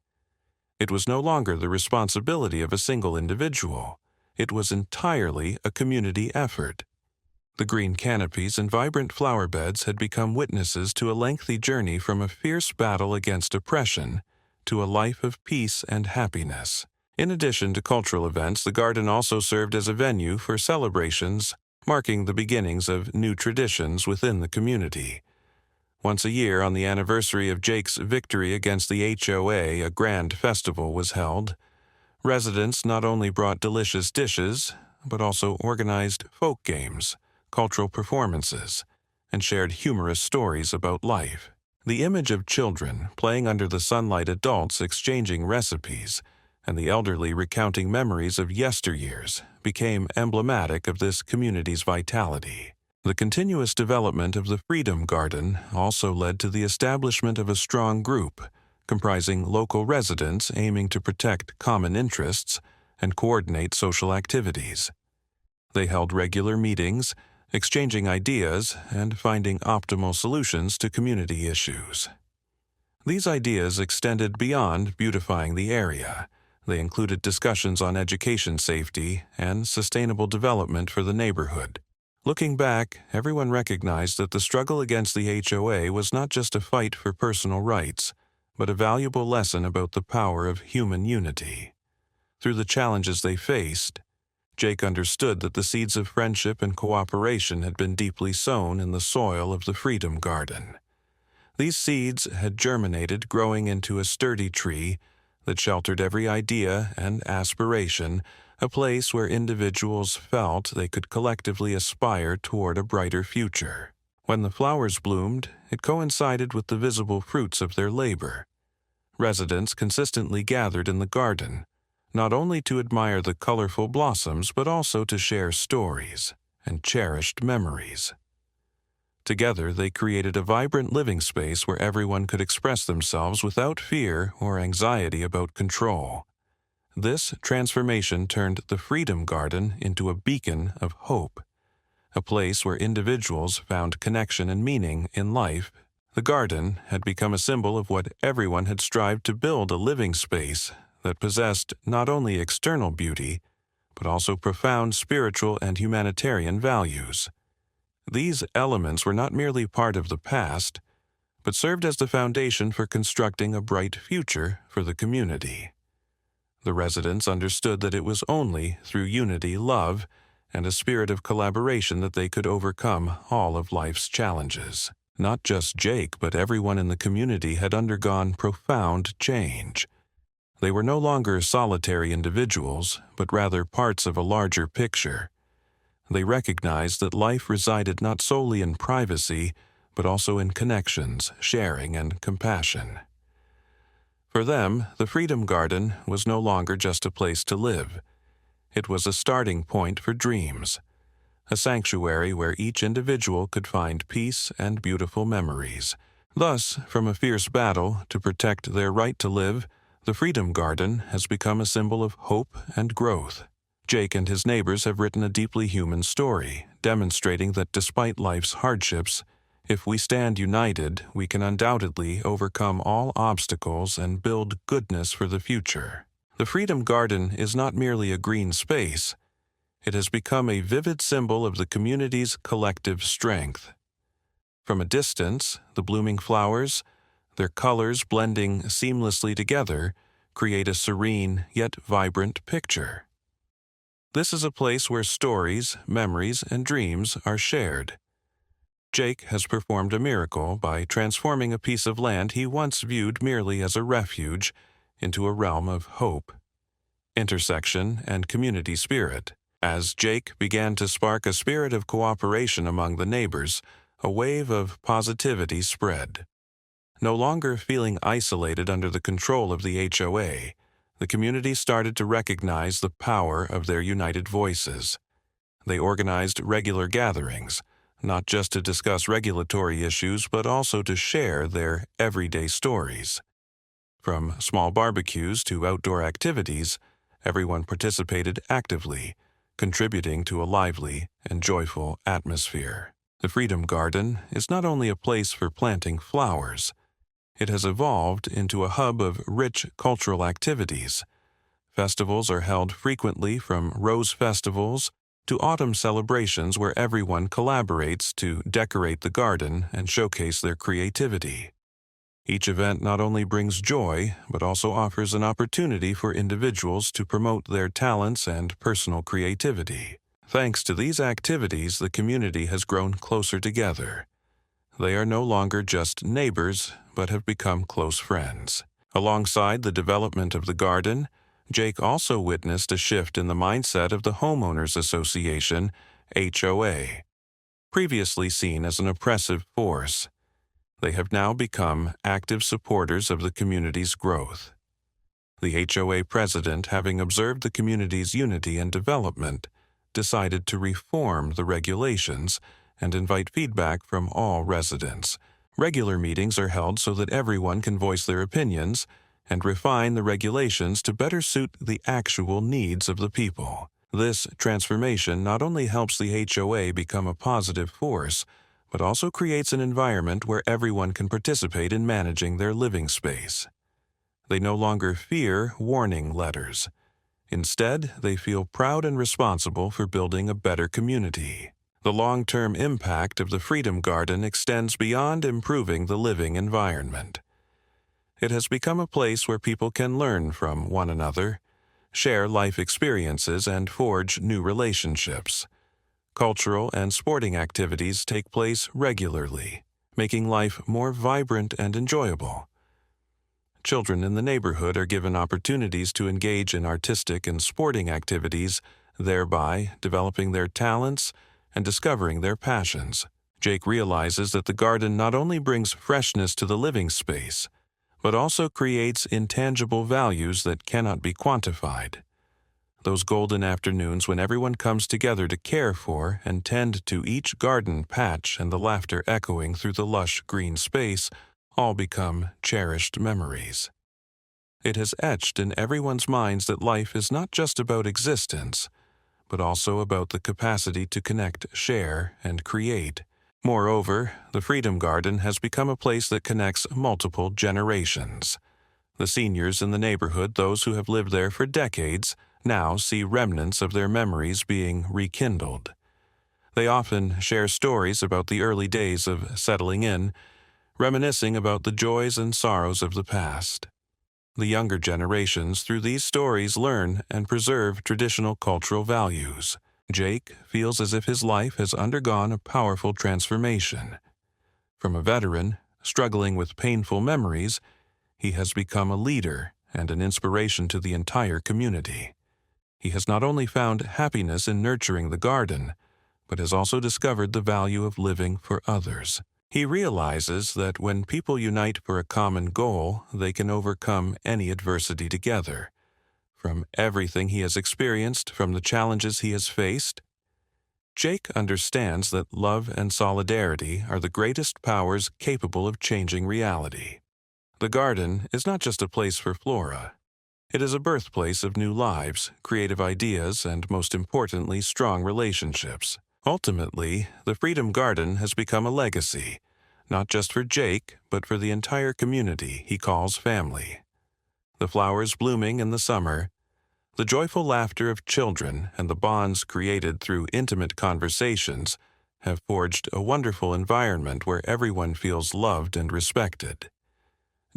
It was no longer the responsibility of a single individual. It was entirely a community effort. The green canopies and vibrant flower beds had become witnesses to a lengthy journey from a fierce battle against oppression to a life of peace and happiness. In addition to cultural events, the garden also served as a venue for celebrations, marking the beginnings of new traditions within the community. Once a year, on the anniversary of Jake's victory against the HOA, a grand festival was held. Residents not only brought delicious dishes, but also organized folk games, cultural performances, and shared humorous stories about life. The image of children playing under the sunlight, adults exchanging recipes, and the elderly recounting memories of yesteryears became emblematic of this community's vitality. The continuous development of the Freedom Garden also led to the establishment of a strong group, comprising local residents aiming to protect common interests and coordinate social activities. They held regular meetings, exchanging ideas and finding optimal solutions to community issues. These ideas extended beyond beautifying the area. They included discussions on education safety and sustainable development for the neighborhood. Looking back, everyone recognized that the struggle against the HOA was not just a fight for personal rights, but a valuable lesson about the power of human unity. Through the challenges they faced, Jake understood that the seeds of friendship and cooperation had been deeply sown in the soil of the Freedom Garden. These seeds had germinated, growing into a sturdy tree that sheltered every idea and aspiration, a place where individuals felt they could collectively aspire toward a brighter future. When the flowers bloomed, it coincided with the visible fruits of their labor. Residents consistently gathered in the garden, not only to admire the colorful blossoms, but also to share stories and cherished memories. Together, they created a vibrant living space where everyone could express themselves without fear or anxiety about control. This transformation turned the Freedom Garden into a beacon of hope, a place where individuals found connection and meaning in life. The garden had become a symbol of what everyone had strived to build, a living space that possessed not only external beauty, but also profound spiritual and humanitarian values. These elements were not merely part of the past, but served as the foundation for constructing a bright future for the community. The residents understood that it was only through unity, love, and a spirit of collaboration that they could overcome all of life's challenges. Not just Jake, but everyone in the community had undergone profound change. They were no longer solitary individuals, but rather parts of a larger picture. They recognized that life resided not solely in privacy, but also in connections, sharing, and compassion. For them, the Freedom Garden was no longer just a place to live. It was a starting point for dreams, a sanctuary where each individual could find peace and beautiful memories. Thus, from a fierce battle to protect their right to live, the Freedom Garden has become a symbol of hope and growth. Jake and his neighbors have written a deeply human story, demonstrating that despite life's hardships, if we stand united, we can undoubtedly overcome all obstacles and build goodness for the future. The Freedom Garden is not merely a green space. It has become a vivid symbol of the community's collective strength. From a distance, the blooming flowers, their colors blending seamlessly together, create a serene yet vibrant picture. This is a place where stories, memories, and dreams are shared. Jake has performed a miracle by transforming a piece of land he once viewed merely as a refuge into a realm of hope. intersection, and community spirit. As Jake began to spark a spirit of cooperation among the neighbors, a wave of positivity spread. No longer feeling isolated under the control of the HOA, the community started to recognize the power of their united voices. They organized regular gatherings, not just to discuss regulatory issues but also to share their everyday stories. From small barbecues to outdoor activities, everyone participated actively, contributing to a lively and joyful atmosphere. The Freedom Garden is not only a place for planting flowers. It has evolved into a hub of rich cultural activities. Festivals are held frequently, from rose festivals to autumn celebrations where everyone collaborates to decorate the garden and showcase their creativity. Each event not only brings joy, but also offers an opportunity for individuals to promote their talents and personal creativity. Thanks to these activities, the community has grown closer together. They are no longer just neighbors, but have become close friends. Alongside the development of the garden, Jake also witnessed a shift in the mindset of the Homeowners Association, HOA. Previously seen as an oppressive force, they have now become active supporters of the community's growth. The HOA president, having observed the community's unity and development, decided to reform the regulations and invite feedback from all residents. Regular meetings are held so that everyone can voice their opinions and refine the regulations to better suit the actual needs of the people. This transformation not only helps the HOA become a positive force, but also creates an environment where everyone can participate in managing their living space. They no longer fear warning letters. Instead, they feel proud and responsible for building a better community. The long-term impact of the Freedom Garden extends beyond improving the living environment. It has become a place where people can learn from one another, share life experiences, and forge new relationships. Cultural and sporting activities take place regularly, making life more vibrant and enjoyable. Children in the neighborhood are given opportunities to engage in artistic and sporting activities, thereby developing their talents and discovering their passions. Jake realizes that the garden not only brings freshness to the living space, but also creates intangible values that cannot be quantified. Those golden afternoons when everyone comes together to care for and tend to each garden patch and the laughter echoing through the lush green space all become cherished memories. It has etched in everyone's minds that life is not just about existence, but also about the capacity to connect, share, and create. Moreover, the Freedom Garden has become a place that connects multiple generations. The seniors in the neighborhood, those who have lived there for decades, now see remnants of their memories being rekindled. They often share stories about the early days of settling in, reminiscing about the joys and sorrows of the past. The younger generations, through these stories, learn and preserve traditional cultural values. Jake feels as if his life has undergone a powerful transformation. From a veteran, struggling with painful memories, he has become a leader and an inspiration to the entire community. He has not only found happiness in nurturing the garden, but has also discovered the value of living for others. He realizes that when people unite for a common goal, they can overcome any adversity together. From everything he has experienced, from the challenges he has faced, Jake understands that love and solidarity are the greatest powers capable of changing reality. The garden is not just a place for flora. It is a birthplace of new lives, creative ideas, and most importantly, strong relationships. Ultimately, the Freedom Garden has become a legacy, not just for Jake, but for the entire community he calls family. The flowers blooming in the summer, the joyful laughter of children, and the bonds created through intimate conversations have forged a wonderful environment where everyone feels loved and respected.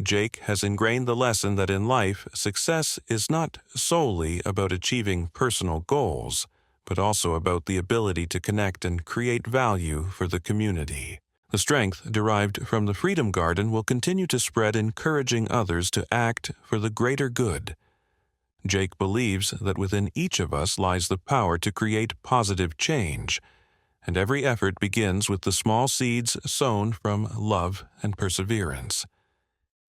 Jake has ingrained the lesson that in life, success is not solely about achieving personal goals, but also about the ability to connect and create value for the community. The strength derived from the Freedom Garden will continue to spread, encouraging others to act for the greater good. Jake believes that within each of us lies the power to create positive change, and every effort begins with the small seeds sown from love and perseverance.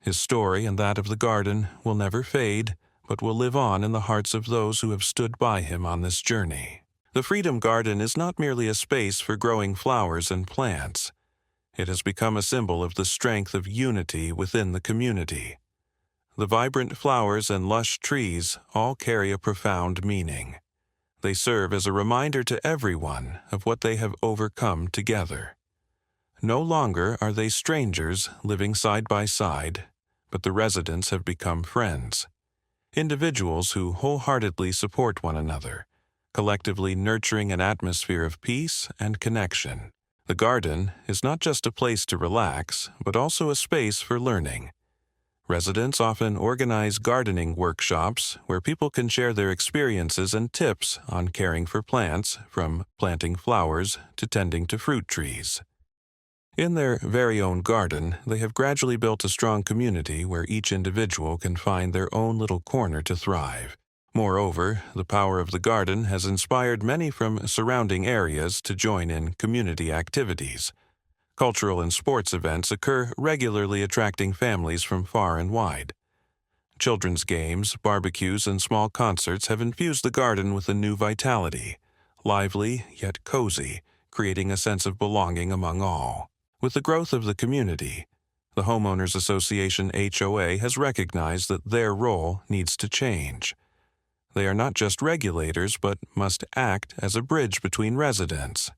His story and that of the garden will never fade, but will live on in the hearts of those who have stood by him on this journey. The Freedom Garden is not merely a space for growing flowers and plants. It has become a symbol of the strength of unity within the community. The vibrant flowers and lush trees all carry a profound meaning. They serve as a reminder to everyone of what they have overcome together. No longer are they strangers living side by side, but the residents have become friends. Individuals who wholeheartedly support one another, collectively nurturing an atmosphere of peace and connection. The garden is not just a place to relax, but also a space for learning. Residents often organize gardening workshops where people can share their experiences and tips on caring for plants, from planting flowers to tending to fruit trees. In their very own garden, they have gradually built a strong community where each individual can find their own little corner to thrive. Moreover, the power of the garden has inspired many from surrounding areas to join in community activities. Cultural and sports events occur regularly, attracting families from far and wide. Children's games, barbecues, and small concerts have infused the garden with a new vitality, lively yet cozy, creating a sense of belonging among all. With the growth of the community, the Homeowners Association HOA has recognized that their role needs to change. They are not just regulators, but must act as a bridge between residents.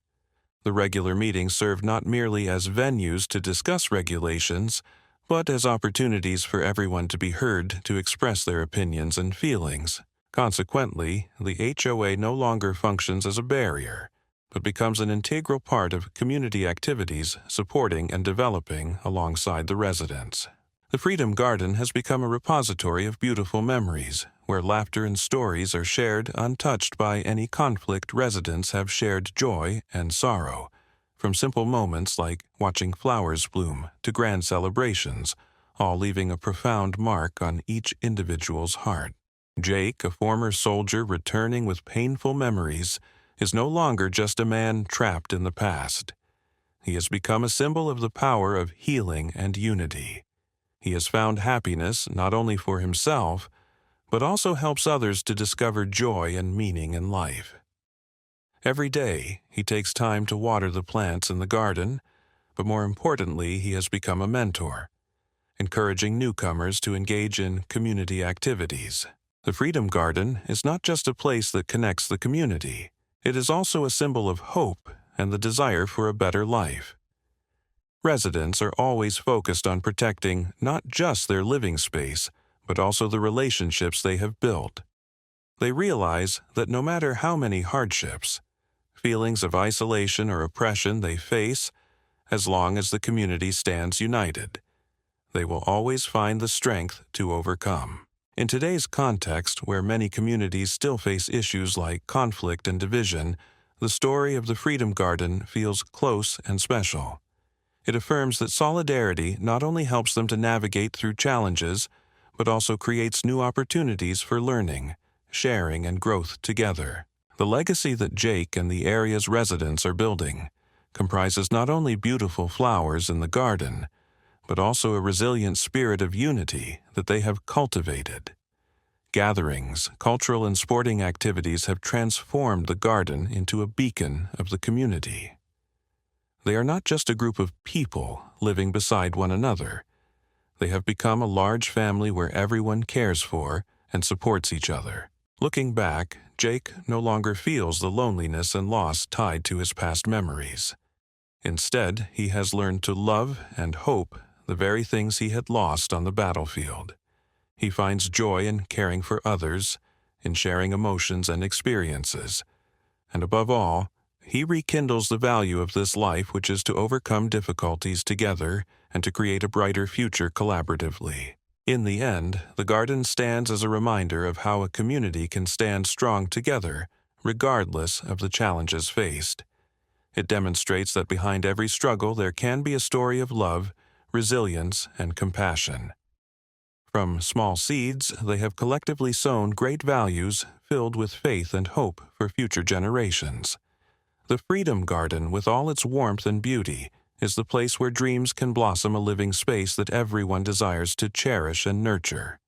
The regular meetings serve not merely as venues to discuss regulations, but as opportunities for everyone to be heard to express their opinions and feelings. Consequently, the HOA no longer functions as a barrier, but becomes an integral part of community activities supporting and developing alongside the residents. The Freedom Garden has become a repository of beautiful memories, where laughter and stories are shared untouched by any conflict. Residents have shared joy and sorrow, from simple moments like watching flowers bloom to grand celebrations, all leaving a profound mark on each individual's heart. Jake, a former soldier returning with painful memories, is no longer just a man trapped in the past. He has become a symbol of the power of healing and unity. He has found happiness not only for himself, but also helps others to discover joy and meaning in life. Every day, he takes time to water the plants in the garden, but more importantly, he has become a mentor, encouraging newcomers to engage in community activities. The Freedom Garden is not just a place that connects the community. It is also a symbol of hope and the desire for a better life. Residents are always focused on protecting not just their living space, but also the relationships they have built. They realize that no matter how many hardships, feelings of isolation or oppression they face, as long as the community stands united, they will always find the strength to overcome. In today's context, where many communities still face issues like conflict and division, the story of the Freedom Garden feels close and special. It affirms that solidarity not only helps them to navigate through challenges, but also creates new opportunities for learning, sharing, and growth together. The legacy that Jake and the area's residents are building comprises not only beautiful flowers in the garden, but also a resilient spirit of unity that they have cultivated. Gatherings, cultural and sporting activities have transformed the garden into a beacon of the community. They are not just a group of people living beside one another. They have become a large family where everyone cares for and supports each other. Looking back, Jake no longer feels the loneliness and loss tied to his past memories. Instead, he has learned to love and hope the very things he had lost on the battlefield. He finds joy in caring for others, in sharing emotions and experiences, and above all, he rekindles the value of this life, which is to overcome difficulties together and to create a brighter future collaboratively. In the end, the garden stands as a reminder of how a community can stand strong together, regardless of the challenges faced. It demonstrates that behind every struggle there can be a story of love, resilience, and compassion. From small seeds, they have collectively sown great values filled with faith and hope for future generations. The Freedom Garden, with all its warmth and beauty, is the place where dreams can blossom, a living space that everyone desires to cherish and nurture.